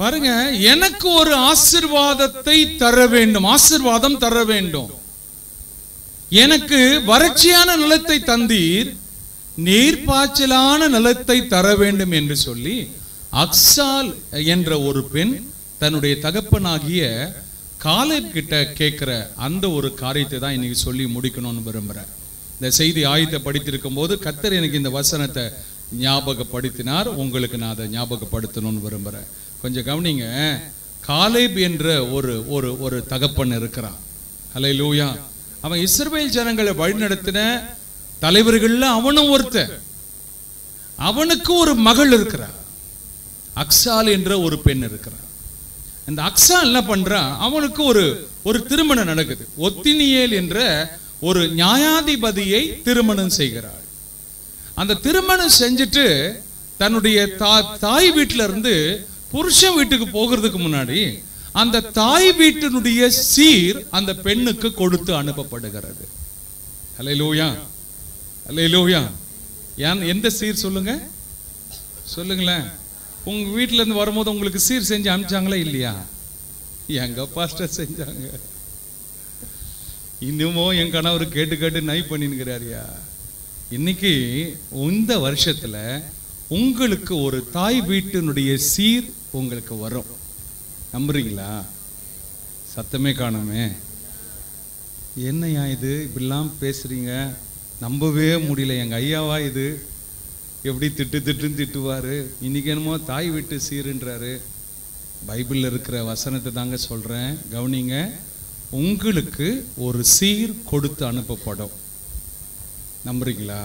A: பாருங்க, எனக்கு ஒரு ஆசீர்வாதத்தை தர வேண்டும், ஆசீர்வாதம் தர வேண்டும். எனக்கு வறட்சியான நிலத்தை தந்தீர், நீர்ப்பாய்ச்சலான நிலத்தை தர வேண்டும் என்று சொல்லி அக்சால் என்ற ஒரு பெண் தன்னுடைய தகப்பனாகிய காலேப் கிட்ட கேட்கிற அந்த ஒரு காரியத்தை தான் இன்னைக்கு சொல்லி முடிக்கணும்னு விரும்புறேன். இந்த செய்தி ஆயத்தை படித்திருக்கும் போது கர்த்தர் எனக்கு இந்த வசனத்தை ஞாபகப்படுத்தினார். உங்களுக்கு நான் அதை ஞாபகப்படுத்தணும்னு விரும்புறேன். கொஞ்சம் கவனிங்க. காலேப் என்ற ஒரு தகப்பன் இருக்கிறான். அல்லேலூயா. அவன் இஸ்ரவேல் ஜனங்களை வழிநடத்தின தலைவர்கள்ல அவனும் ஒருத்தன். அவனுக்கு ஒரு மகள் இருக்கிறார். அக்சால் என்ற ஒரு பெண் இருக்கிறார். இந்த அக்சால் என்ன பண்றான்? அவனுக்கு ஒரு திருமணம் நடக்குது. ஒத்தினியேல் என்ற ஒரு நியாயாதிபதியை திருமணம் செய்கிறாள். அந்த திருமணம் செஞ்சுட்டு தன்னுடைய தாய் வீட்டில இருந்து புருஷன் வீட்டுக்கு போகிறதுக்கு முன்னாடி அந்த தாய் வீட்டினுடைய சீர் அந்த பெண்ணுக்கு கொடுத்து அனுப்பப்படுகிறது. அல்லேலூயா, அல்லேலூயா. எந்த சீர் சொல்லுங்க? சொல்லுங்களேன். உங்க வீட்டுல இருந்து வரும்போது உங்களுக்கு சீர் செஞ்சு அனுப்பிச்சாங்களா இல்லையா? எங்க பாஸ்டர் செஞ்சாங்க. இன்னமும் என் கணவர் கேட்டு கேட்டு நை பண்ணினுக்கிறாரியா. இன்னைக்கு இந்த வருஷத்துல உங்களுக்கு ஒரு தாய் வீட்டினுடைய சீர் உங்களுக்கு வரும். நம்புறீங்களா? சத்தமே காணுமே. என்னையா இது இப்படிலாம் பேசுறீங்க? நம்பவே முடியல. எங்க ஐயாவா இது? எப்படி திட்டுன்னு திட்டுவாரு. இன்னைக்கு என்னமோ தாய் வீட்டு சீருன்றாரு. பைபிள்ல இருக்கிற வசனத்தை தாங்க சொல்றேன், கவனிங்க. உங்களுக்கு ஒரு சீர் கொடுத்து அனுப்பப்படும். நம்புறீங்களா?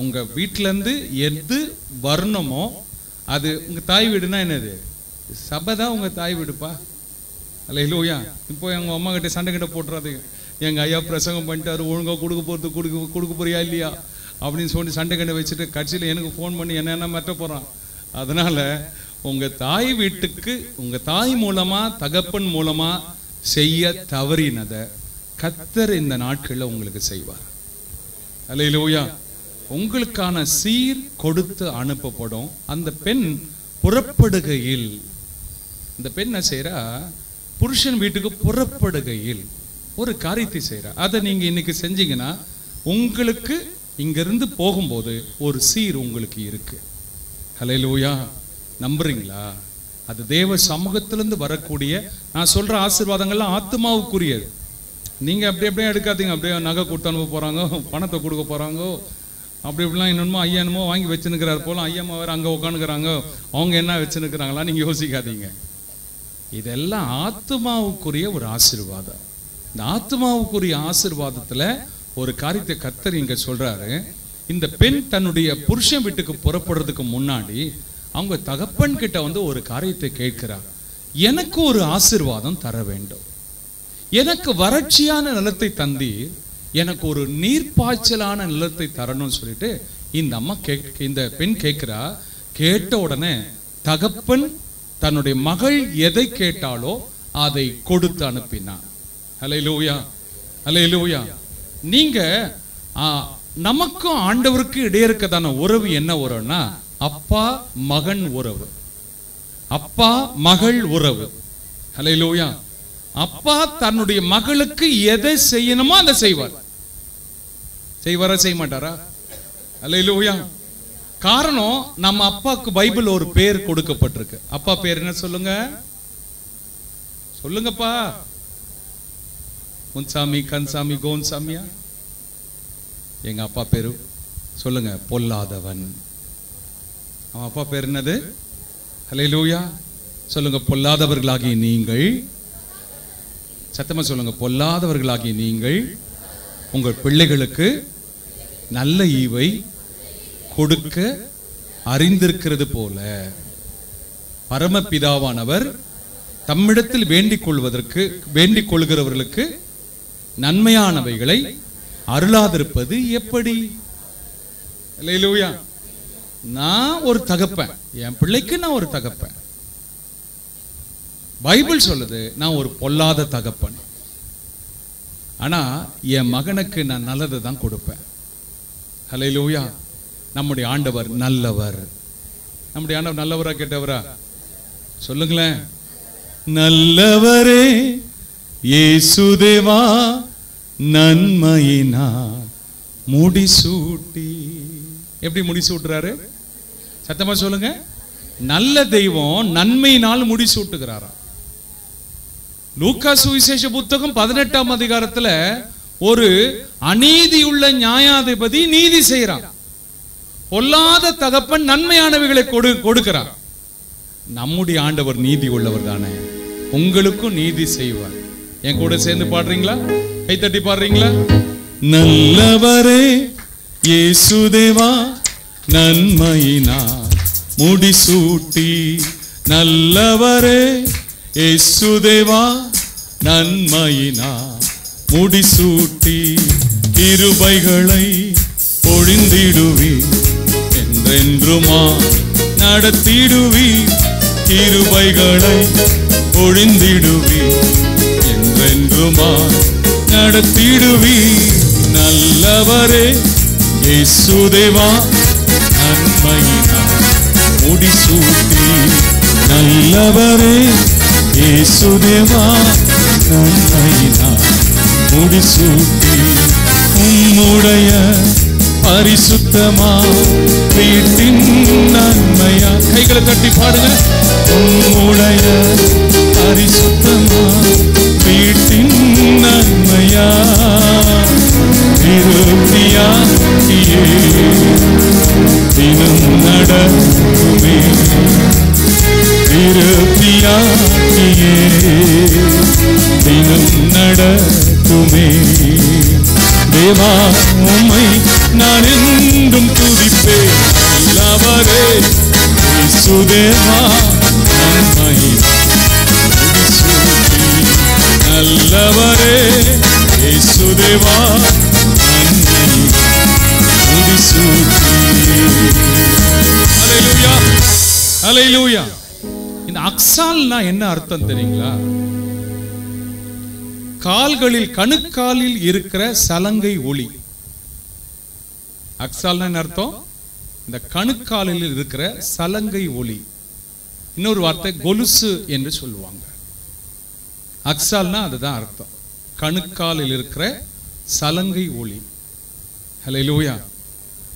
A: உங்க வீட்டுல இருந்து எது வரணுமோ அது. உங்க தாய் வீடுனா என்னது? சபை தான் உங்க தாய் வீடுப்பா. அல்லேலூயா. இப்போ எங்க அம்மா கிட்ட சண்டை கிட்ட போட்டுறாதீங்க. எங்க ஐயா பிரசங்கம் பண்ணிட்டாரு, ஒழுங்கா கொடுக்க போறியா இல்லையா அப்படின்னு சொல்லி சண்டை கிட்ட வச்சுட்டு கட்சியில் எனக்கு ஃபோன் பண்ணி என்ன மாற்ற போறான். அதனால உங்க தாய் வீட்டுக்கு உங்க தாய் மூலமா தகப்பன் மூலமா செய்ய தவறினதை கர்த்தர் இந்த நாட்களில் உங்களுக்கு செய்வார். அல்லேலூயா. உங்களுக்கான சீர் கொடுத்து அனுப்பப்படும். அந்த பெண் புறப்படுகையில், இந்த பெண் என்ன செய்யறா? புருஷன் வீட்டுக்கு புறப்படுகையில் ஒரு காரியத்தை செய்யறா. அதை நீங்க இன்னைக்கு செஞ்சீங்கன்னா உங்களுக்கு இங்கிருந்து போகும்போது ஒரு சீர் உங்களுக்கு இருக்கு. அல்லேலூயா. நம்புறீங்களா? அது தேவ சமூகத்திலிருந்து வரக்கூடிய, நான் சொல்ற ஆசீர்வாதங்கள்லாம் ஆத்மாவுக்குரியது. நீங்க அப்படியே எடுக்காதீங்க. அப்படியே நகை கொடுத்து அனுப்ப போறாங்க, பணத்தை கொடுக்க போறாங்க, அப்படி இப்படிலாம் என்னமோ ஐயா என்னமோ வாங்கி வச்சுன்னுக்கிறாரு போல, ஐயம்மா வேற அங்க உட்காந்துக்கிறாங்க, அவங்க என்ன வச்சுன்னுக்கிறாங்களா நீங்க யோசிக்காதீங்க. இதெல்லாம் ஆத்மாவுக்குரிய ஒரு ஆசீர்வாதம். இந்த ஆத்மாவுக்குரிய ஆசீர்வாதத்துல ஒரு காரியத்தை கர்த்தர் இங்க சொல்றாரு. இந்த பெண் தன்னுடைய புருஷன் வீட்டுக்கு புறப்படுறதுக்கு முன்னாடி அவங்க தகப்பன் கிட்ட வந்து ஒரு காரியத்தை கேட்கிறார். எனக்கு ஒரு ஆசீர்வாதம் தர வேண்டும். எனக்கு வறட்சியான நிலத்தை தந்தீர், எனக்கு ஒரு நீர்ப்பாய்ச்சலான நிலத்தை தரணும்னு சொல்லிட்டு இந்த அம்மா இந்த பெண் கேட்கிறா. கேட்ட உடனே தகப்பன் தன்னுடைய மகள் எதை கேட்டாலோ அதை கொடுத்து அனுப்பினார். அல்லேலூயா, அல்லேலூயா. நீங்க நமக்கும் ஆண்டவருக்கு இடையே இருக்கதான உறவு என்ன உறவுனா அப்பா மகன் உறவு, அப்பா மகள் உறவு. அல்லேலூயா. அப்பா தன்னுடைய மகளுக்கு எதை செய்யணுமோ அதை செய்வார். செய்வாரா செய்ய மாட்டாரா? அல்லேலூயா. காரணம், நம்ம அப்பாவுக்கு பைபிள் ஒரு பேர் கொடுக்கப்பட்டிருக்கு. அப்பா பேர் என்ன சொல்லுங்க? சொல்லுங்கப்பா. முன்சாமி, கன்சாமி, கோன்சாமியா? எங்க அப்பா பேரு சொல்லுங்க, பொல்லாதவன். அவன் அப்பா பேர் என்னது? அல்லேலூயா. சொல்லுங்க, பொல்லாதவர்களாகிய நீங்கள். சத்தமா சொல்லுங்க, பொல்லாதவர்களாகிய நீங்கள் உங்கள் பிள்ளைகளுக்கு நல்ல ஈவை கொடுக்க அறிந்திருக்கிறது போல பரமபிதாவானவர் தம்மிடத்தில் வேண்டிக் கொள்கிறவர்களுக்கு நன்மையானவைகளை அருளாதிருப்பது எப்படி? அல்லேலூயா. நான் ஒரு தகப்பன், என் பிள்ளைக்கு நான் ஒரு தகப்பன். பைபிள் சொல்லுது நான் ஒரு பொல்லாத தகப்பன். ஆனா என் மகனுக்கு நான் நல்லதை தான் கொடுப்பேன். அல்லேலூயா. நம்முடைய ஆண்டவர் நல்லவர். நம்முடைய ஆண்டவர் நல்லவரா கெட்டவரா? சொல்லுங்களேன். நல்லவரே இயேசுதேவா, நன்மையினால் முடிசூட்டி. எப்படி முடிசூட்டுறாரு? சத்தமா சொல்லுங்க. நல்ல தெய்வம் நன்மையினால் முடிசூட்டுகிறாரா? லூக்கா சுவிசேஷ புத்தகம் 18ஆம் அதிகாரத்துல ஒரு அநீதியுள்ள நியாயாதிபதி நீதி செய்யறான். பொல்லாத தகப்பன் நன்மையானவைகளை கொடுக்கிறார். நம்முடைய ஆண்டவர் நீதி உள்ளவர் தானே, உங்களுக்கும் நீதி செய்வார். என் கூட சேர்ந்து பாடுறீங்களா? கைத்தட்டி பாடுறீங்களா? நல்லவரே இயேசுதேவா, நன்மையினால் முடிசூட்டி. நல்லவரே இயேசுதேவா, நன்மையினால் முடிசூட்டி. கிருபைகளை பொழிந்திடுவி, என்றென்றுமா நடத்திடுவி. கிருபைகளை பொழிந்திடுவி, என்றென்றுமா நடத்திடுவி. நல்லவரே இயேசுதேவா, நன்மையினால் முடிசூட்டி நல்லவரே இயேசுதேவா நன்மையினால் முடிசூட்டி உம்முடைய பரிசுத்தமா வீட்டின் நன்மையா. கைகளை தட்டி பாடுங்க. உம்முடைய பரிசுத்தமா வீட்டின் நன்மையா திருப்தியாக்கியே தினம் நடக்குமே திருப்தியாக்கியே தினம் நடக்குமே. தேவா உம்மை நான் என்றும் துதிப்பேன். நல்லவரே இயேசுதேவா நன்மை முடிசூட்டி நல்லவரே இயேசுதேவா நன்மை முடிசூட்டி. ஹல்லேலூயா ஹல்லேலூயா. இந்த அக்சால்னா என்ன அர்த்தம் தெரியுங்களா? கால்களில் கணுக்காலில் இருக்கிற சலங்கை ஒளி. அக்சால்னா என்ன அர்த்தம்? இந்த கணுக்காலில் இருக்கிற சலங்கை ஒளி. இன்னொரு வார்த்தை கொலுசு என்று சொல்லுவாங்க. அக்சால்னா அதுதான் அர்த்தம், கணுக்காலில் இருக்கிற சலங்கை ஒளி. ஹல்லேலூயா.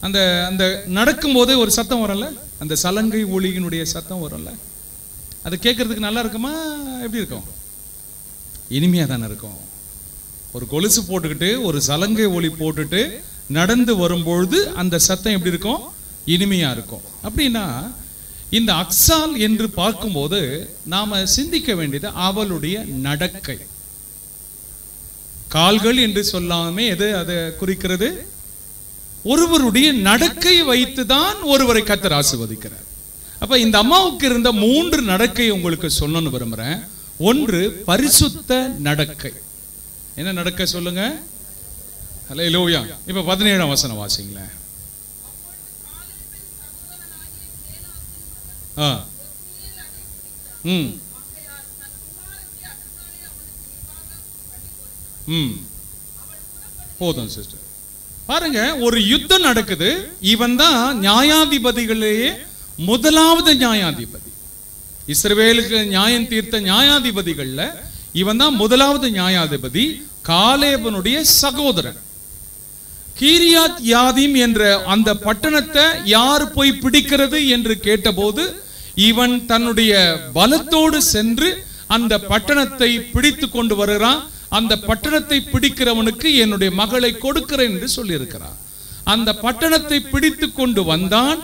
A: அந்த அந்த நடக்கும் போதே ஒரு சத்தம் வரல, அந்த சலங்கை ஒளியினுடைய சத்தம் வரல. அது கேட்கறதுக்கு நல்லா இருக்குமா? எப்படி இருக்கும்? இனிமையா தானே இருக்கும். ஒரு கொலுசு போட்டுக்கிட்டு ஒரு சலங்கை ஒளி போட்டுட்டு நடந்து வரும்பொழுது அந்த சத்தம் எப்படி இருக்கும்? இனிமையா இருக்கும். அப்படின்னா இந்த அக்சால் என்று பார்க்கும்போது நாம சிந்திக்க வேண்டியது அவளுடைய நடக்கை. கால்கள் என்று சொல்லாமே எது அதை குறிக்கிறது? ஒருவருடைய நடக்கை வைத்துதான் ஒருவரை கர்த்தர் ஆசீர்வதிக்கிறார். அப்ப இந்த அம்மாவுக்கு இருந்த 3 நடக்கை உங்களுக்கு சொல்லணும்னு விரும்புறேன். ஒன்று பரிசுத்த நடக்கை. என்ன நடக்கை சொல்லுங்க? ஹல்லேலூயா. இப்ப 17ஆம் வசனம் வாசிங்களேன். போதும் சிஸ்டர். பாருங்க, ஒரு யுத்தம் நடக்குது. இவன் தான் நியாயாதிபதிகளிலேயே முதலாவது நியாயாதிபதி. இஸ்ரவேலுக்கு நியாயம் தீர்த்த நியாயாதிபதிகள்ல இவன் தான் முதலாவது நியாயாதிபதி. காலேபனுடைய சகோதரன். கீரியாத் யாதீம் என்ற அந்த பட்டணத்தை யார் போய் பிடிக்கிறது என்று கேட்டபோது இவன் தன்னுடைய பலத்தோடு சென்று அந்த பட்டணத்தை பிடித்து கொண்டு வருகிறான். அந்த பட்டணத்தை பிடிக்கிறவனுக்கு என்னுடைய மகளை கொடுக்கிறேன் என்று சொல்லியிருக்கிறான். அந்த பட்டணத்தை பிடித்து கொண்டு வந்தான்.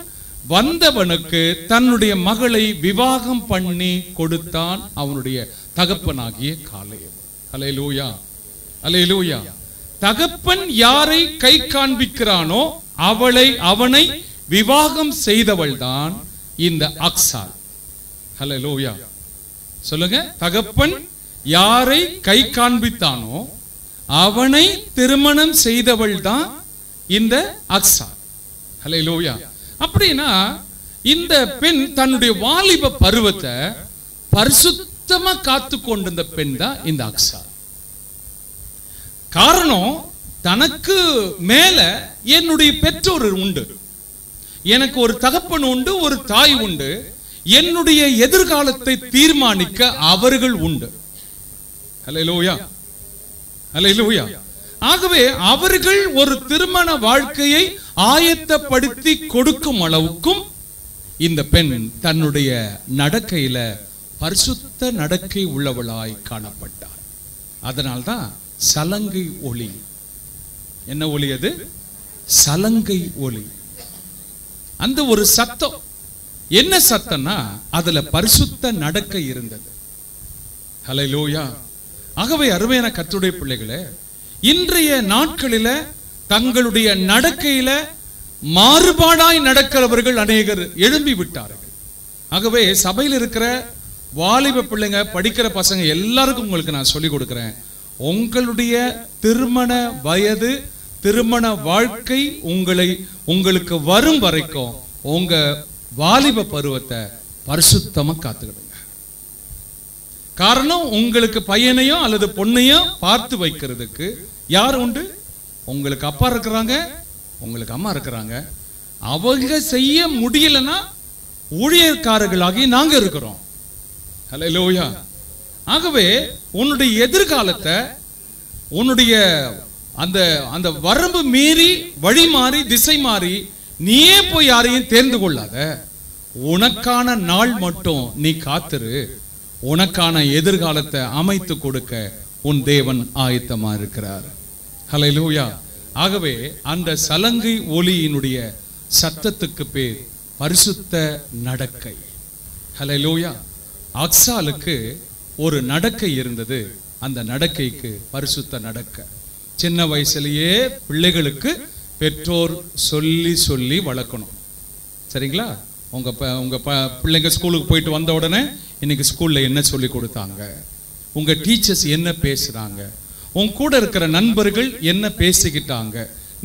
A: வந்தவனுக்கு தன்னுடைய மகளை விவாகம் பண்ணி கொடுத்தான் அவனுடைய தகப்பனாகிய காலேப். அல்லேலூயா அல்லேலூயா. தகப்பன் யாரை கை காண்பிக்கிறானோ அவனை விவாகம் செய்தவள் தான் இந்த அக்சால். அல்லேலூயா. சொல்லுங்க, தகப்பன் யாரை கை காண்பித்தானோ அவனை திருமணம் செய்தவள் தான் இந்த அக்சால். அல்லேலூயா. அப்படின்னா இந்த பெண் தன்னுடைய வாலிப பருவத்தை பரிசுத்தமா காத்து கொண்டிருந்த பெண் தான் இந்த அக்சால். காரணம், தனக்கு மேல என்னுடைய பெற்றோர் உண்டு, எனக்கு ஒரு தகப்பன் உண்டு, ஒரு தாய் உண்டு, என்னுடைய எதிர்காலத்தை தீர்மானிக்க அவர்கள் உண்டு. அல்லேலூயா அல்லேலூயா. ஆகவே அவர்கள் ஒரு திருமண வாழ்க்கையை ஆயத்தப்படுத்தி கொடுக்கும் அளவுக்கும் இந்த பெண் தன்னுடைய நடக்கையில பரிசுத்த நடக்கை உள்ளவளாய் காணப்பட்டார். அதனால்தான் சலங்கை ஒளி. என்ன ஒளி அது? சலங்கை ஒளி. அந்த ஒரு சத்தம். என்ன சத்தம்னா அதுல பரிசுத்த நடக்கை இருந்தது. ஹல்லேலூயா. ஆகவே அருமையான கர்த்தருடைய பிள்ளைகளே, இன்றைய நாட்களில தங்களுடைய நடக்கையில மாறுபாடாய் நடக்கிறவர்கள் அநேகர் எழும்பி விட்டார்கள். ஆகவே சபையில் இருக்கிற வாலிப பிள்ளைங்க, படிக்கிற பசங்க எல்லாருக்கும் உங்களுக்கு நான் சொல்லிக் கொடுக்கிறேன். உங்களுடைய திருமண வயது, திருமண வாழ்க்கை உங்களுக்கு வரும் வரைக்கும் உங்க வாலிப பருவத்தை பரிசுத்தமா காத்துக்கிடுங்க. காரணம், உங்களுக்கு பையனையோ அல்லது பொண்ணையோ பார்த்து வைக்கிறதுக்கு யார் உண்டு? உங்களுக்கு அப்பா இருக்கிறாங்க, உங்களுக்கு அம்மா இருக்கிறாங்க. அவங்க செய்ய முடியலன்னா ஊழியக்காரர்களாகி நாங்க இருக்கிறோம். ஹல்லேலூயா. ஆகவே உன்னுடைய எதிர்காலத்தை உன்னுடைய அந்த அந்த வரம்பு மீறி வழி மாறி திசை மாறி நீயே போய் யாரையும் தேர்ந்து கொள்ளாத. உனக்கான நாள் மட்டும் நீ காத்திரு. உனக்கான எதிர்காலத்தை அமைத்து கொடுக்க உன் தேவன் ஆயத்தமா இருக்கிறார். ஹல்லேலூயா. ஆகவே அந்த சலங்கை ஒலியினுடைய சத்தத்துக்கு பேர் பரிசுத்த நடக்கை. ஹல்லேலூயா. அக்சாலுக்கு ஒரு நடக்கை இருந்தது. அந்த நடக்கைக்கு பரிசுத்த நடக்கை. சின்ன வயசுலயே பிள்ளைகளுக்கு பெற்றோர் சொல்லி சொல்லி வளர்க்கணும். சரிங்களா? உங்க பிள்ளைங்க ஸ்கூலுக்கு போயிட்டு வந்த உடனே இன்னைக்கு ஸ்கூல்ல என்ன சொல்லி கொடுத்தாங்க, உங்க டீச்சர்ஸ் என்ன பேசுறாங்க, உன் கூட இருக்கிற நண்பர்கள் என்ன பேசிக்கிட்டாங்க,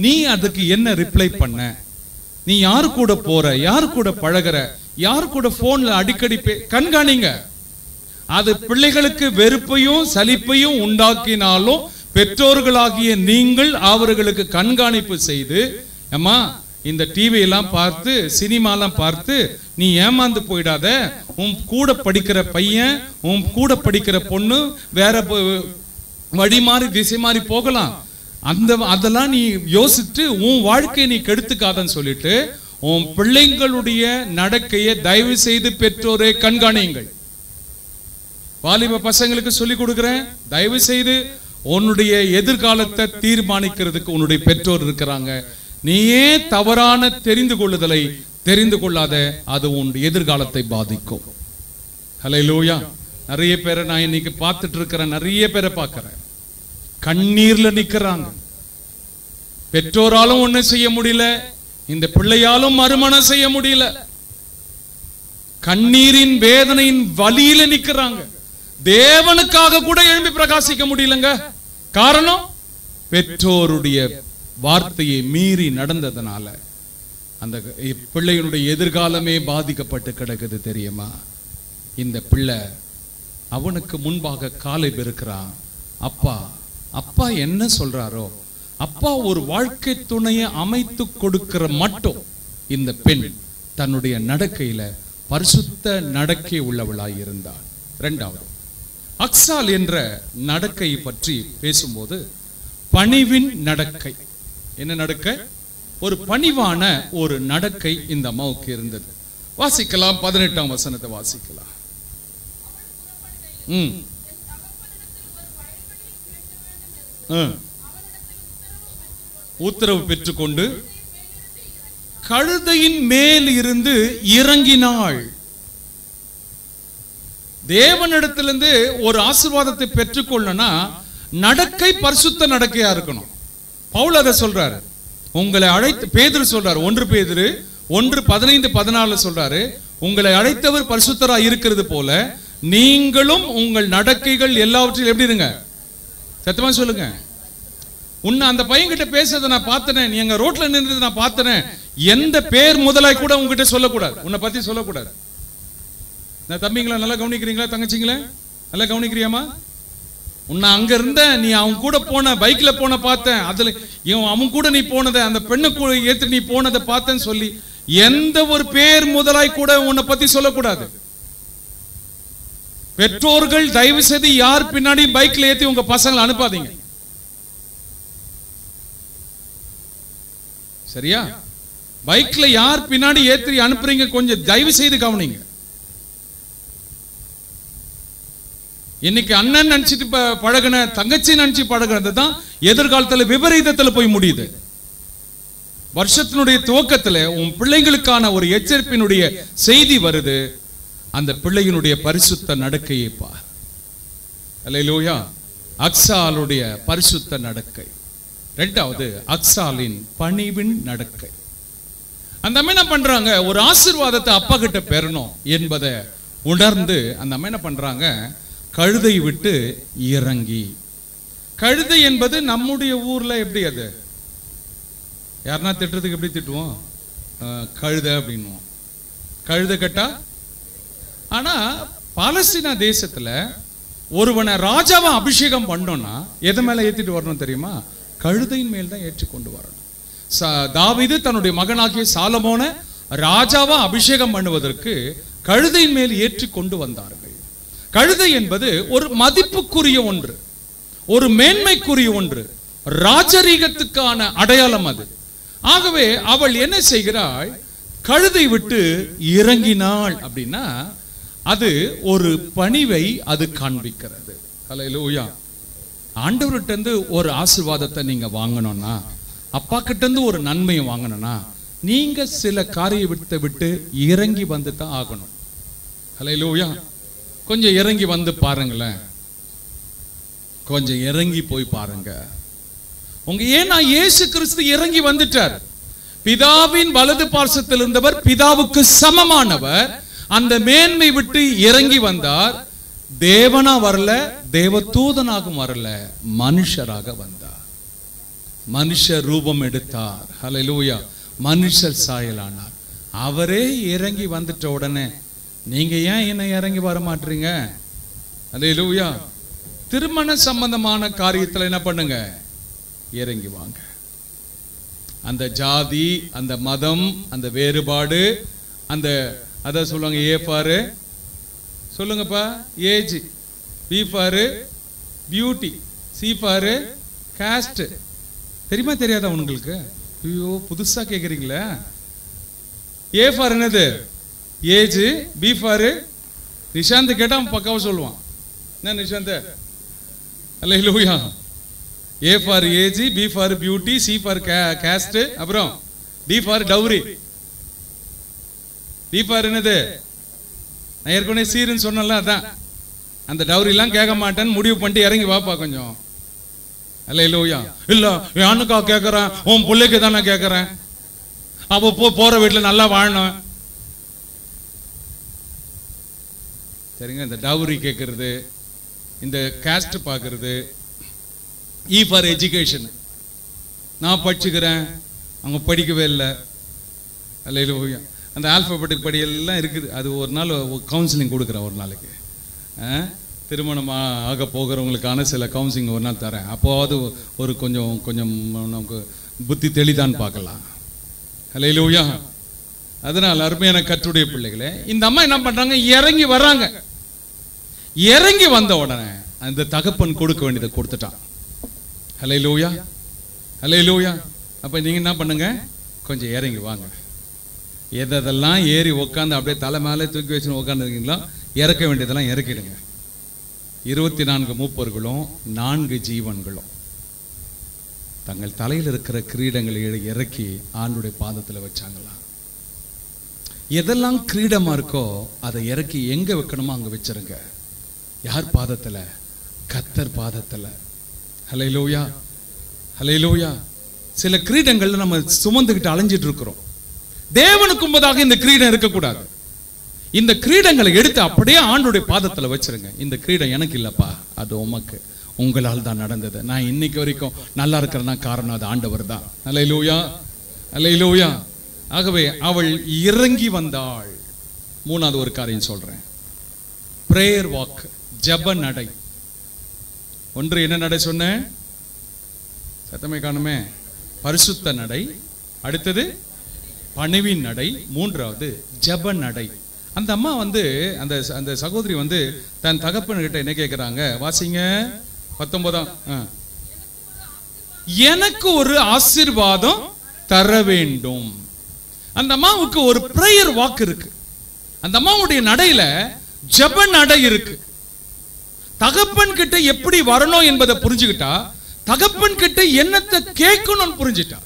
A: நீ அதுக்கு என்ன ரிப்ளை பண்ண, நீ யாரு கூட போற, யாரு கூட பழகுற, யாரு கூட போன்ல அடிக்கடி கண்காணிங்க. அது பிள்ளைகளுக்கு வெறுப்பையும் சலிப்பையும் உண்டாக்கினாலும் பெற்றோர்களாகிய நீங்கள் அவர்களுக்கு கண்காணிப்பு செய்து, அம்மா இந்த டிவி எல்லாம் பார்த்து சினிமாலாம் பார்த்து நீ ஏமாந்து போயிடாத. உன் கூட படிக்கிற பையன் உன் கூட படிக்கிற பொண்ணு வேற வழி மாறி திசை மாறி போகலாம். அதெல்லாம் நீ யோசித்து உன் வாழ்க்கையை நீ கெடுத்துக்காதன்னு சொல்லிட்டு உன் பிள்ளைங்களுடைய நடக்கையை தயவு செய்து பெற்றோரை கண்காணியுங்கள். வாலிப பசங்களுக்கு சொல்லிக் கொடுக்கிறேன், தயவு செய்து உன்னுடைய எதிர்காலத்தை தீர்மானிக்கிறதுக்கு உன்னுடைய பெற்றோர் இருக்கிறாங்க. நீயே தவறான தெரிந்து கொள்ளுதலை தெரிந்து கொள்ளாத, அது உன் எதிர்காலத்தை பாதிக்கும். ஹல்லேலூயா. நிறைய பேரை நான் இன்னைக்கு பார்த்துட்டு இருக்கிறேன், நிறைய பேரை பார்க்கிறேன், கண்ணீர்ல நிக்கிறாங்க. பெற்றோராலும் ஒன்னும் செய்ய முடியல, இந்த பிள்ளையாலும் மறுமணம் செய்ய முடியல, கண்ணீரின் வேதனையின் வலியில நிக்கிறாங்க. தேவனுக்காக கூட எழும்பி பிரகாசிக்க முடியலங்க. காரணம் பெற்றோருடைய வார்த்தையை மீறி நடந்ததனால அந்த பிள்ளைகளுடைய எதிர்காலமே பாதிக்கப்பட்டு கிடக்குது. தெரியுமா? இந்த பிள்ளை அவனுக்கு முன்பாக காலை பெருக்கிறான். அப்பா அப்பா என்ன சொல்றாரோ, அப்பா ஒரு வாழ்க்கை துணையை அமைத்து கொடுக்கிற மட்டும் இந்த பெண் தன்னுடைய நடக்கையில பரிசுத்த நடக்கை உள்ளவளாய் இருந்தாள். இரண்டாவது, அக்சால் என்ற நடக்கை பற்றி பேசும்போது பணிவின் நடக்கை. என்ன நடக்கை? ஒரு பணிவான ஒரு நடக்கை இந்த அம்மாவுக்கு இருந்தது. வாசிக்கலாம், 18ஆம் வசனத்தை வாசிக்கலாம். உத்தரவு பெற்றுக்கொண்டு கழுதையின் மேல் இருந்து இறங்கினாள். தேவனிடத்திலிருந்து ஒரு ஆசீர்வாதத்தை பெற்றுக்கொள்ளனா நடக்கை பரிசுத்த நடக்கையா இருக்கணும். பவுல் அதை சொல்றாரு. உங்களை அழைத்து பேதுரு சொல்றாரு, 1 பேதுரு 1:15-14 சொல்றாரு, உங்களை அழைத்தவர் பரிசுத்தரா இருக்கிறது போல நீங்களும் உங்கள் நடக்கைகள் எல்லாவற்றிலும் எப்படி இருங்க. சத்தமா சொல்லுங்க. உன்னை அந்த பையன் கிட்ட பேசுறதை நான் பார்த்தனேன், நீ எங்க ரோட்ல நின்றது நான் பார்த்தனேன், எந்த பேர் முதலாய் கூட உங்ககிட்ட சொல்லக்கூடாது, உன்னை பத்தி சொல்லக்கூடாது. நான் தம்பிங்களா நல்லா கவனிக்கிறீங்களா? தங்கச்சிங்களா நல்லா கவனிக்கிறியாமா? உன்னை அங்க இருந்த நீ அவன் கூட போன பைக்ல போன பார்த்தேன், அதுல அவன் கூட நீ போனதை, அந்த பெண்ணு கூட ஏத்து நீ போனதை பார்த்தேன்னு சொல்லி எந்த ஒரு பேர் முதலாய் கூட உன்னை பத்தி சொல்லக்கூடாது. பெற்றோர்கள் தயவு செய்து யார் பின்னாடி பைக்ல ஏத்தி உங்க பசங்களை அனுப்பாதீங்க. சரியா? பைக்ல யார் பின்னாடி ஏத்தி அனுப்புறீங்க கொஞ்சம் தயவு செய்து கவனிங்க. இன்னைக்கு அண்ணன் நினைச்சிட்டு பழகின தங்கச்சி நினைச்சு பழகிறது தான் எதிர்காலத்துல விபரீதத்துல போய் முடியுது. வருஷத்தினுடைய துவக்கத்துல உன் பிள்ளைங்களுக்கான ஒரு எச்சரிப்பினுடைய செய்தி வருது. அந்த பிள்ளையினுடைய பரிசுத்த நடக்கையை பார். அல்லேலூயா. அக்சாலுடைய பரிசுத்த நடக்கை. இரண்டாவது, அக்சாலின் பணிவின் நடக்கை. அந்த அம்மா என்ன பண்றாங்க? ஒரு ஆசீர்வாதத்தை அப்பா கிட்ட பெறணும் என்பதை உணர்ந்து அந்த அம்மா என்ன பண்றாங்க? கழுதை விட்டு இறங்கி. கழுதை என்பது நம்முடைய ஊர்ல எப்படி, அது யாருன்னா திட்டுறதுக்கு எப்படி திட்டுவோம்? கழுதை அப்படின்னுவோம், கழுதை கட்டா. ஆனா பாலஸ்தீனா தேசத்துல ஒருவனை ராஜாவை அபிஷேகம் பண்ணோம்னா எது மேல ஏத்திட்டு வரணும் தெரியுமா? கழுதையின் மேல் தான் ஏற்றி கொண்டு வரணும். தாவீது தன்னுடைய மகனாகிய சாலமோனை ராஜாவா அபிஷேகம் பண்ணுவதற்கு கழுதையின் மேல் ஏற்றி கொண்டு வந்தார்கள். கழுதை என்பது ஒரு மதிப்புக்குரிய ஒன்று, ஒரு மேன்மைக்குரிய ஒன்று, ராஜரீகத்துக்கான அடையாளம் அது. ஆகவே அவள் என்ன செய்கிறாள்? கழுதை விட்டு இறங்கினாள். அப்படின்னா அது ஒரு பணிவை அது காண்பிக்கிறது. ஹல்லேலூயா. ஆண்டவர்கிட்ட இருந்து ஒரு ஆசீர்வாதத்தை நீங்க வாங்கணும்னா, அப்பா கிட்ட இருந்து ஒரு நன்மையை வாங்கணும்னா, நீங்க சில காரியத்தை விட்டு இறங்கி வந்து தான் ஆகணும். ஹல்லேலூயா. கொஞ்சம் இறங்கி வந்து பாருங்களேன், கொஞ்சம் இறங்கி போய் பாருங்க. ஏன்னா இயேசு கிறிஸ்து இறங்கி வந்துட்டார். பிதாவின் வலது பார்சத்தில் இருந்தவர் பிதாவுக்கு சமமானவர். அந்த மேன்மை விட்டு இறங்கி வந்தார். தேவனா வரல, தேவதூதனாகவும் வரல, மனுஷராக வந்தார். மனுஷ ரூபம் எடுத்தார். ஹல்லேலூயா. மனுஷர் சாயலானார். அவரே இறங்கி வந்துட்ட உடனே நீங்க ஏன் என்ன இறங்கி வர மாட்டீங்க? ஹல்லேலூயா. திருமண சம்பந்தமான காரியத்தில் என்ன பண்ணுங்க? இறங்கி வாங்க. அந்த ஜாதி, அந்த மதம், அந்த வேறுபாடு, அந்த அத சொல்லுவாங்க ஏ ஃபார், சொல்லுங்கப்பா, age, B for beauty, C for caste. தெரியுமா தெரியாதா உங்களுக்கு? ஐயோ புதுசா கேக்குறீங்களா? ஏ ஃபார் என்னது? ஏஜ். பி ஃபார் நிஷாந்த் கேட்டா பக்காவா சொல்லுவான். என்ன நிஷாந்த்? அல்லேலூயா. A for age, B for beauty, C for caste, அப்புறம் D for dowry. D for என்னது? நான் ஏற்கனவே சீருன்னு சொன்னல, அதான். அந்த டவுரி எல்லாம் கேட்க மாட்டேன்னு முடிவு பண்ணிட்டு இறங்கி வாப்பா கொஞ்சம். அல்லேலூயா. இல்ல யானுக்கா கேட்கறேன், உன் பிள்ளைக்கு தானே கேட்கறேன். அப்போ போற வீட்டுல நல்லா வாழணும். சரிங்க. இந்த டவுரி கேட்கறது, இந்த காஸ்ட் பார்க்கறது, இ ஃபார் எஜுகேஷன். நான் படிச்சுக்கிறேன், அவங்க படிக்கவே இல்லை. அல்லேலூயா. அந்த ஆல்பபெட்டிக் படி எல்லாம் இருக்குது. அது ஒரு நாள் கவுன்சிலிங் கொடுக்குறேன், ஒரு நாளைக்கு. திருமணம் ஆக போகிறவங்களுக்கான சில கவுன்சிலிங் ஒரு நாள் தரேன். அப்போது ஒரு கொஞ்சம் கொஞ்சம் நமக்கு புத்தி தெளிதான்னு பார்க்கலாம். அல்லேலூயா. அதனால் அருமையான கர்த்தருடைய பிள்ளைகளே, இந்த அம்மா என்ன பண்றாங்க? இறங்கி வர்றாங்க. இறங்கி வந்த உடனே அந்த தகப்பன் கொடுக்க வேண்டியதை கொடுத்துட்டான். ஹல்லேலூயா. ஹல்லேலூயா. அப்ப நீங்க என்ன பண்ணுங்க? கொஞ்சம் இறங்கி வாங்க. எதெல்லாம் ஏறி உட்காந்து அப்படியே தலை மேலே தூக்கி வச்சு உட்காந்து இருக்கீங்களோ இறக்க வேண்டியதெல்லாம் இறக்கிடுங்க. 24 மூப்பர்களும் 4 ஜீவன்களும் தங்கள் தலையில் இருக்கிற கிரீடங்களை இறக்கி ஆண்டுடைய பாதத்தில் வச்சாங்களா? எதெல்லாம் கிரீடமா இருக்கோ அதை இறக்கி எங்க வைக்கணுமோ அங்க வச்சிருங்க. யார் பாதத்துல? கர்த்தர் பாதத்துல. ஹல்லேலூயா. ஹல்லேலூயா. சில கிரீடங்கள்ல நம்ம சுமந்துகிட்டு அலைஞ்சிட்டு இருக்கிறோம். தேவனுக்கு முன்பதாக இந்த கிரீடம் இருக்கக்கூடாது. இந்த கிரீடங்களை எடுத்து அப்படியே ஆண்டோடைய பாதத்துல வச்சிருங்க. இந்த கிரீடம் எனக்கு இல்லப்பா, அது உமக்கு, உங்களால் தான் நடந்தது. நான் இன்னைக்கு வரைக்கும் நல்லா இருக்கிறேன்னா காரணம் அது ஆண்டவர் தான். ஹல்லேலூயா. ஹல்லேலூயா. ஆகவே அவள் இறங்கி வந்தாள். மூணாவது ஒரு காரியம் சொல்றேன். பிரேயர் வாக், ஜெப நடை. ஒன்று என்ன நடை சொன்னேன்? சத்தமே காணுமே. பரிசுத்த நடை. அடுத்தது பணிவின் நடை. மூன்றாவது ஜெப நடை. அந்த அம்மா அந்த சகோதரி தன் தகப்பன்கிட்ட என்ன கேட்கிறாங்க? வாசிங்க 19. எனக்கு ஒரு ஆசீர்வாதம் தர வேண்டும். அந்த அம்மாவுக்கு ஒரு பிரேயர் வாக் இருக்கு. அந்த அம்மாவுடைய நடையில ஜெப நடை இருக்கு. தகப்பன் கிட்ட எப்படி வரணும் என்பதை புரிஞ்சுக்கிட்டா, தகப்பன் கிட்ட என்னத்தை கேட்கணும்னு புரிஞ்சுட்டா.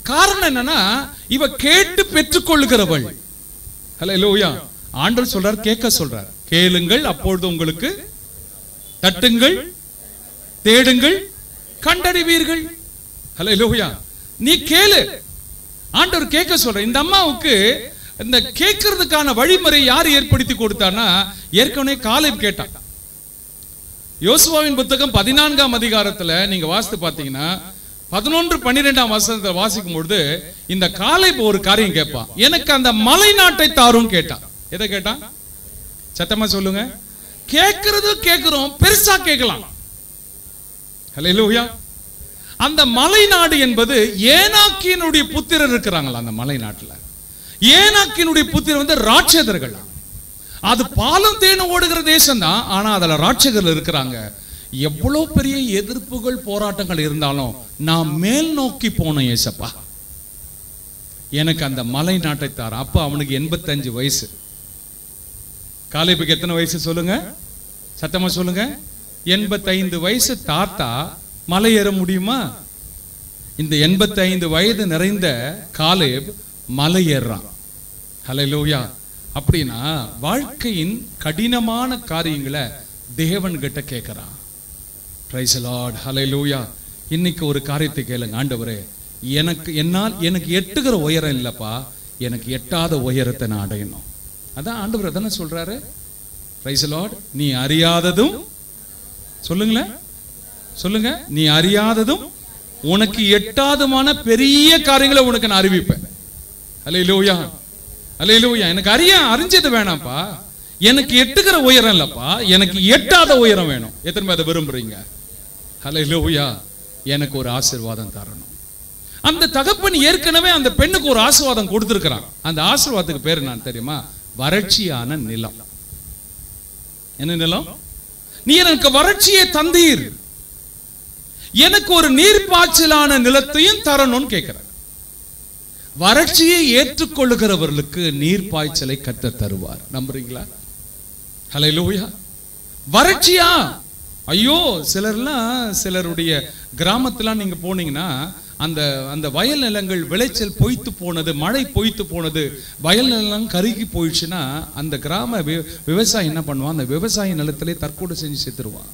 A: காரணம் என்னன்னா, இவ கேட்டு பெற்றுக்கொள்ளுகிறவள். ஹல்லேலூயா. ஆண்டவர் சொல்றார், கேட்க சொல்றார். கேளுங்கள் அப்பொழுது உங்களுக்கு, தட்டுங்கள், தேடுங்கள், கண்டறிவீர்கள். ஹல்லேலூயா. நீ கேளு. ஆண்டவர் கேட்க சொல்ற. இந்த அம்மாவுக்கு இந்த கேட்கறதுக்கான வழிமுறை யார் ஏற்படுத்தி கொடுத்தான்னா, ஏற்கனவே காலேப் கேட்டான். யோசுவாவின் புத்தகம் 14ஆம் அதிகாரத்துல நீங்க வாசித்து பார்த்தீங்கன்னா 11-12ஆம் வசனத்தை வாசிக்கும் பொழுது இந்த காலேப் ஒரு காரியம் கேட்பான். எனக்கு அந்த மலை நாட்டை தாரும் கேட்டான். எதை கேட்டான்? சத்தமா சொல்லுங்க. கேட்கறது கேட்கிறோம், பெருசா கேட்கலாம். ஹல்லேலூயா. அந்த மலை நாடு என்பது ஏனாக்கினுடைய புத்திரர் இருக்கிறாங்களா அந்த மலை நாட்டுல. ஏனாக்கினுடைய புத்திரர் வந்து ராட்சதர்கள். அது பாலும் தேனும் ஓடுகிற தேசம் தான், ஆனா அதுல ராட்சகர்கள் இருக்கிறாங்க. எவ்வளவு பெரிய எதிர்ப்புகள் போராட்டங்கள் இருந்தாலும் நான் மேல் நோக்கி போனேன். ஏசப்பா எனக்கு அந்த மலை நாட்டை தார. அப்ப அவனுக்கு 85 வயசு. காலேபுக்கு எத்தனை வயசு சொல்லுங்க, சத்தமா சொல்லுங்க. 85 வயசு தாத்தா மலை ஏற முடியுமா? இந்த 85 வயது நிறைந்த காலேப் மலை ஏறான். ஹல்லேலூயா. அப்படின்னா வாழ்க்கையின் கடினமான காரியங்களை தேவன் கிட்ட கேட்கிறான். Praise the Lord. ஹல்லேலூயா. இன்னைக்கு ஒரு காரியத்தை கேளுங்க. ஆண்டவரே, எனக்கு எட்டுகிற உயரம் இல்லப்பா, எனக்கு எட்டாத உயரத்தை நான் அடையணும். அதான் ஆண்டவர் தானே சொல்றாரு. Price the Lord. நீ அறியாததும் சொல்லுங்களேன், சொல்லுங்க, நீ அறியாததும் உனக்கு எட்டாதமான பெரிய காரியங்களை உனக்கு நான் அறிவிப்பேன். ஹல்லேலூயா, ஹல்லேலூயா. எனக்கு அறிஞ்சது வேணாம்ப்பா, எனக்கு எட்டுகிற உயரம் இல்லப்பா, எனக்கு எட்டாத உயரம் வேணும். எத்தனை பேர் அதை விரும்புறீங்க? ஹல்லேலூயா. எனக்கு ஒரு ஆசீர்வாதம் தரணும். அந்த தகப்பன் ஏற்கனவே அந்த பெண்ணுக்கு ஒரு ஆசீர்வாதம் கொடுத்திருக்கிறான். அந்த ஆசீர்வாதத்துக்கு பேர் என்ன தெரியுமா? வறட்சியான நிலம். என்ன நிலம்? நீ எனக்கு வறட்சியை தந்தீர், எனக்கு ஒரு நீர்ப்பாய்ச்சலான நிலத்தையும் தரணும்னு கேட்கிற. வறட்சியை ஏற்றுக்கொள்ளுகிறவர்களுக்கு நீர்ப்பாய்ச்சலை கர்த்தர் தருவார். நம்புறீங்களா? ஹல்லேலூயா. வறட்சியா? ஐயோ, சிலருடைய கிராமத்துல நீங்க போனீங்கன்னா அந்த அந்த வயல் நிலங்கள் விளைச்சல் பொய்த்து போனது, மழை பொய்த்து போனது, வயல் நிலம் கருகி போயிடுச்சுன்னா அந்த கிராம விவசாயி என்ன பண்ணுவான்? அந்த விவசாய நிலத்திலே தற்கொலை செஞ்சு செத்துருவான்.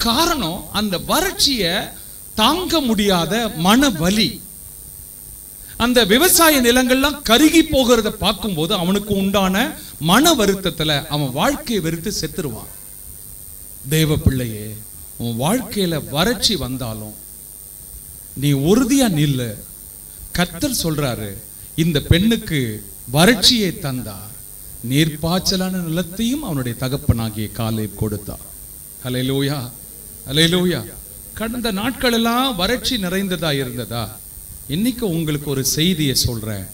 A: காரணம், அந்த வறட்சியை தாங்க முடியாத மன வலி. அந்த விவசாய நிலங்கள்லாம் கருகி போகிறத பார்க்கும்போது அவனுக்கு உண்டான மன வருத்தத்துல அவன் வாழ்க்கையை வெறுத்து செத்துருவான். தேவ பிள்ளையே, உன் வாழ்க்கையில வறட்சி வந்தாலும் நீ உறுதியா நில்லு. கர்த்தர் சொல்றாரு, இந்த பெண்ணுக்கு வறட்சியை தந்தார், நீர்ப்பாய்ச்சலான நிலத்தையும் அவனுடைய தகப்பனாகிய காலேப் கொடுத்தார். ஹல்லேலூயா, ஹல்லேலூயா. கடந்த நாட்கள் எல்லாம் வறட்சி நிறைந்ததா இருந்ததா? இன்னைக்கு உங்களுக்கு ஒரு செய்தியை சொல்றேன்.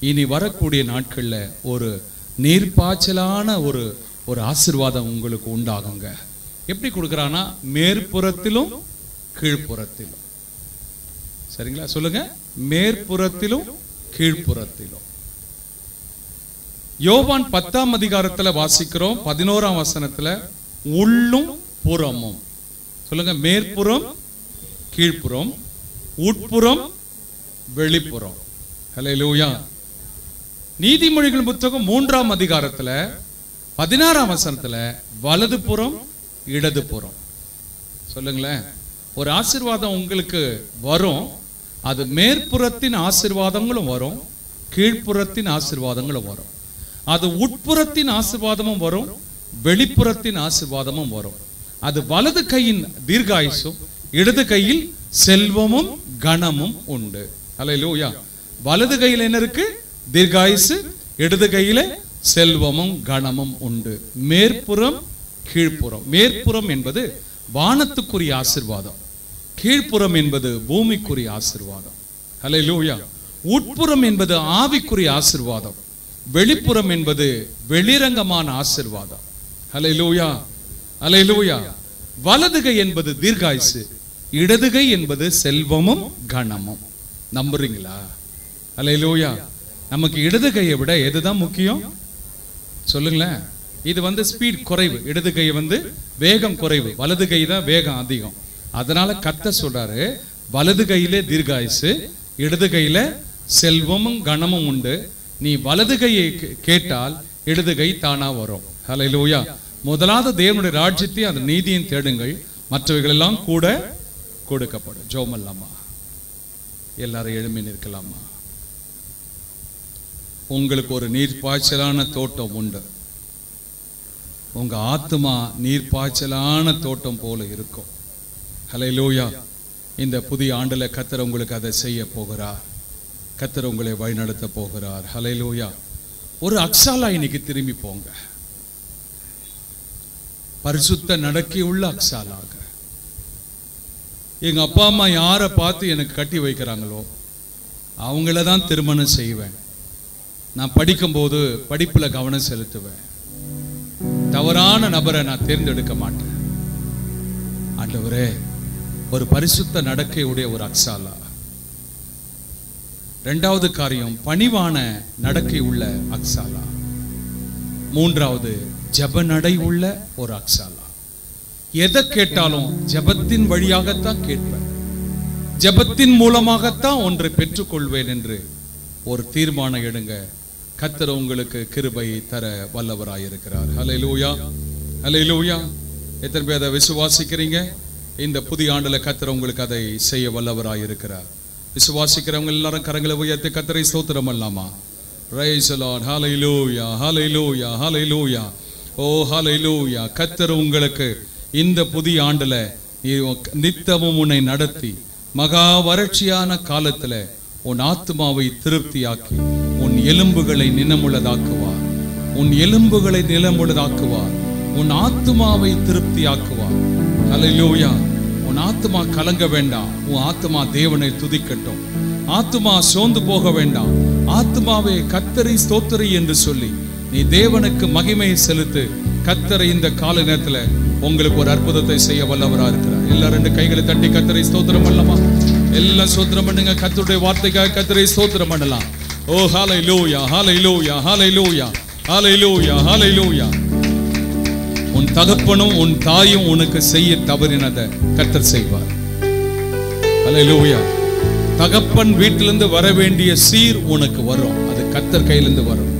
A: இனி வரக்கூடிய நாட்கள்ல ஒரு நீர்ப்பாய்ச்சலான ஒரு ஆசீர்வாதம் உங்களுக்கு உண்டாகுங்க. எப்படி கொடுக்கறானா? மேற்புறத்திலும் கீழ்ப்புறத்திலும். சரிங்களா? சொல்லுங்க, மேற்புறத்திலும் கீழ்ப்புறத்திலும். யோவான் 10ஆம் அதிகாரத்துல வாசிக்கிறோம், 11ஆம் வசனத்துல உள்ளும் புறமும். சொல்லுங்க, மேற்புறம் கீழ்ப்புறம், உட்புறம் வெளிப்புறம். ஹல்லேலூயா. நீதிமொழிகள் புத்தகம் 3ஆம் அதிகாரத்துல 16ஆம் வசனத்துல வலது புறம் இடது புறம். சொல்லுங்களேன், ஒரு ஆசீர்வாதம் உங்களுக்கு வரும், அது மேற்புறத்தின் ஆசீர்வாதங்களும் வரும், கீழ்ப்புறத்தின் ஆசீர்வாதங்களும் வரும். அது உட்புறத்தின் ஆசீர்வாதமும் வரும், வெளிப்புறத்தின் ஆசீர்வாதமும் வரும். அது வலது கையின் தீர்காயுசும் இடது கையில் செல்வமும் கனமும் உண்டு. ஹல்லேலூயா. வலது கையில் என்ன இருக்கு? தீர்காயுசு. இடது கையில செல்வமும் கனமும் உண்டு. மேற்புறம் கீழ்ப்புறம். மேற்புறம் என்பது வானத்துக்குரிய ஆசீர்வாதம், கீழ்ப்புறம் என்பது பூமிக்குரிய ஆசீர்வாதம். ஹல்லேலூயா. உட்புறம் என்பது ஆவிக்குரிய ஆசீர்வாதம், வெளிப்புறம் என்பது வெளிரங்கமான ஆசீர்வாதம். ஹல்லேலூயா, ஹல்லேலூயா. வலதுகை என்பது தீர்காயுசு, இடதுகை என்பது செல்வமும் கனமும். நம்புறீங்களா? ஹல்லேலூயா. நமக்கு இடது கையை விட எதுதான் முக்கியம்? சொல்லுங்களேன். இது ஸ்பீட் குறைவு, இடது கை வேகம் குறைவு, வலது கை தான் வேகம் அதிகம். அதனால கர்த்தர் சொல்றாரு, வலது கையிலே தீர்காயுசு, இடது கையில செல்வமும் கனமும் உண்டு. நீ வலது கையை கேட்டால் இடது கை தானா வரும். ஹல்லேலூயா. முதலாவது தேவனுடைய ராஜ்யத்தையும் அந்த நீதியும் தேடுங்கள், மற்றவைகள் எல்லாம் கூட கொடுக்கப்படும். ஜெபமல்லாமா? எல்லாரும் எழும்பி நிற்கலாமா? உங்களுக்கு ஒரு நீர்ப்பாய்ச்சலான தோட்டம் உண்டு. உங்க ஆத்துமா நீர்ப்பாய்ச்சலான தோட்டம் போல இருக்கும். ஹல்லேலூயா. இந்த புதிய ஆண்டுல கர்த்தர் உங்களுக்கு அதை செய்ய போகிறார். கர்த்தர் உங்களை வழிநடத்த போகிறார். ஹல்லேலூயா. ஒரு அக்ஸாலா இன்னைக்கு திரும்பி போங்க. பரிசுத்த நடக்கையுள்ள அக்ஸாலாக. எங்க அப்பா அம்மா யாரை பார்த்து எனக்கு கட்டி வைக்கிறாங்களோ அவங்கள தான் திருமணம் செய்வேன். நான் படிக்கும்போது படிப்புல கவனம் செலுத்துவேன். தவறான நபரை நான் தேர்ந்தெடுக்க மாட்டேன். ஆண்டவரே, ஒரு பரிசுத்த நடக்கையுடைய ஒரு அக்ஸாலா. இரண்டாவது காரியம், பணிவான நடக்கை உள்ள அக்ஸாலா. மூன்றாவது, ஜெப நடை உள்ள ஒரு அக்ஸாலா. எதை கேட்டாலும் ஜெபத்தின் வழியாகத்தான் கேட்பேன், ஜெபத்தின் மூலமாகத்தான் ஒன்றை பெற்றுக்கொள்வேன் என்று ஒரு தீர்மானம் எடுங்க. கர்த்தர் உங்களுக்கு கிருபை தர வல்லவராயிருக்கிறார். ஹல்லேலூயா, ஹல்லேலூயா. எத்தனை பேர் அதை விசுவாசிக்கிறீங்க? இந்த புதிய ஆண்டுல கர்த்தர் உங்களுக்கு அதை செய்ய வல்லவராயிருக்கிறார். விசுவாசிக்கிறவங்க எல்லாரும் கரங்களை உயர்த்தி கர்த்தரை ஸ்தோத்திரம் பண்ணலாமா? Praise the Lord. Hallelujah, hallelujah, hallelujah. Oh, hallelujah. கர்த்தர் உங்களுக்கு இந்த புதிய ஆண்டுல நித்தமும் உன்னை நடத்தி மகா வறட்சியான காலத்துல உன் ஆத்மாவை திருப்தியாக்கி உன் எலும்புகளை நிலமுள்ளதாக்குவார். உன் எலும்புகளை நிலமுள்ளதாக்குவார். உன் ஆத்மாவை திருப்தியாக்குவார். ஹல்லேலூயா. உன் ஆத்மா கலங்க வேண்டாம். உன் ஆத்மா தேவனை துதிக்கட்டும். ஆத்மா சோர்ந்து போக வேண்டாம். ஆத்மாவே கர்த்தரை ஸ்தோத்திரி என்று சொல்லி நீ தேவனுக்கு மகிமையை செலுத்து. கர்த்தரை இந்த கால நேரத்துல உங்களுக்கு ஒரு அற்புதத்தை செய்ய வல்லவரா இருக்கிறார். எல்லா ரெண்டு கைகளை தட்டி கர்த்தரை ஸ்தோத்திரம் பண்ணலாமா? எல்லாம் ஸ்தோத்திரம் பண்ணுங்க. கர்த்தருடைய வார்த்தைக்காக கர்த்தரை ஸ்தோத்திரம் பண்ணலாம். ஓ ஹல்லேலூயா, ஹல்லேலூயா, ஹல்லேலூயா, ஹல்லேலூயா, ஹல்லேலூயா. உன் தகப்பனும் உன் தாயும் உனக்கு செய்ய தவறினதை கர்த்தர் செய்வார். ஹல்லேலூயா. தகப்பன் வீட்டிலிருந்து வர வேண்டிய சீர் உனக்கு வரும். அது கர்த்தர் கையிலிருந்து வரும்.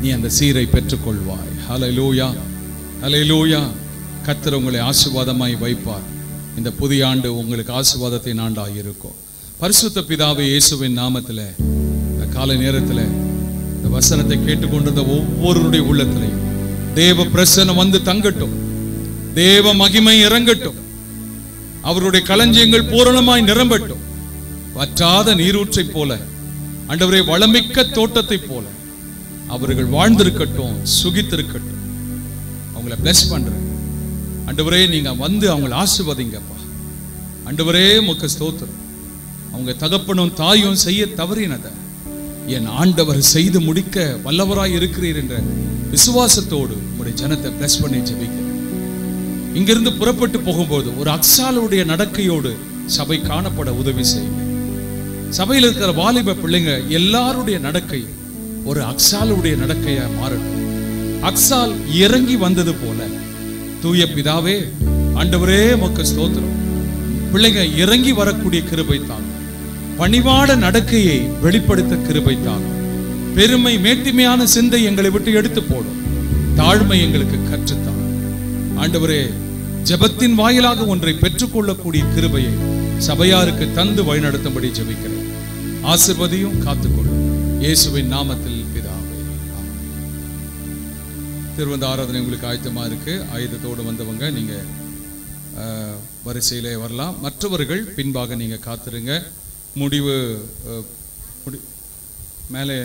A: நீ அந்த சீரை பெற்றுக்கொள்வாய். ஹல்லேலூயா, ஹல்லேலூயா. கர்த்தர் உங்களை ஆசீர்வாதமாய் வைப்பார். இந்த புதிய ஆண்டு உங்களுக்கு ஆசீர்வாதத்தின் ஆண்டாக இருக்கும். பரிசுத்த பிதாவே, இயேசுவின் நாமத்தில் இந்த காலை நேரத்தில் இந்த வசனத்தை கேட்டுக்கொண்டிருந்த ஒவ்வொருடைய உள்ளத்திலையும் தேவ பிரசன்னம் வந்து தங்கட்டும். தேவ மகிமை இறங்கட்டும். அவருடைய களஞ்சியங்கள் பூரணமாய் நிரம்பட்டும். வற்றாத நீரூற்றை போல, ஆண்டவரே வளமிக்க தோட்டத்தை போல அவர்கள் வாழ்ந்திருக்கட்டும், சுகித்திருக்கட்டும். அவங்கள பிளஸ் பண்றேன் ஆண்டவரே. நீங்க வந்து அவங்களை ஆசீர்வதிங்கப்பா. ஆண்டவரே உமக்கு ஸ்தோத்திரம். அவங்க தகப்பனும் தாயும் செய்ய தவறினதை என் ஆண்டவர் செய்து முடிக்க வல்லவராய் இருக்கிறீர் என்ற விசுவாசத்தோடு உங்களுடைய ஜனத்தை பிளஸ் பண்ணி ஜெபிக்கிறேன். இங்கிருந்து புறப்பட்டு போகும்போது ஒரு அக்ஸாலுடைய நடக்கையோடு சபை காணப்பட உதவி செய்யுங்க. சபையில் இருக்கிற வாலிப பிள்ளைங்க எல்லாருடைய நடக்கை ஒரு அக்ஸாலுடைய நடக்கையா மாறட்டும். அக்ஸால் இறங்கி வந்தது போல தூய பிதாவே, ஆண்டவரே உமக்கு ஸ்தோத்திரம். பிள்ளைங்க இறங்கி வரக்கூடிய கிருபை தாங்க. பணிவான நடக்கையை வெளிப்படுத்த கிருபை தாங்க. பெருமை மேட்டிமையான சிந்தை எங்களை விட்டு எடுத்து போடும். தாழ்மை எங்களுக்கு கற்றுத்தான். ஆண்டவரே, ஜெபத்தின் வாயிலாக ஒன்றை பெற்றுக்கொள்ளக்கூடிய கிருபையை சபையாருக்கு தந்து வழிநடத்தும்படி ஜெபிக்கிறேன். ஆசீர்வதியும் காத்துக்கொள்ளும். இயேசுவின் நாமத்தில் பிதாவே. திருவந்த ஆராதனை உங்களுக்கு ஆயத்தமா இருக்கு. ஆயுதத்தோடு வந்தவங்க நீங்க வரிசையிலே வரலாம். மற்றவர்கள் பின்பாக நீங்க காத்துருங்க. முடிவு மேலே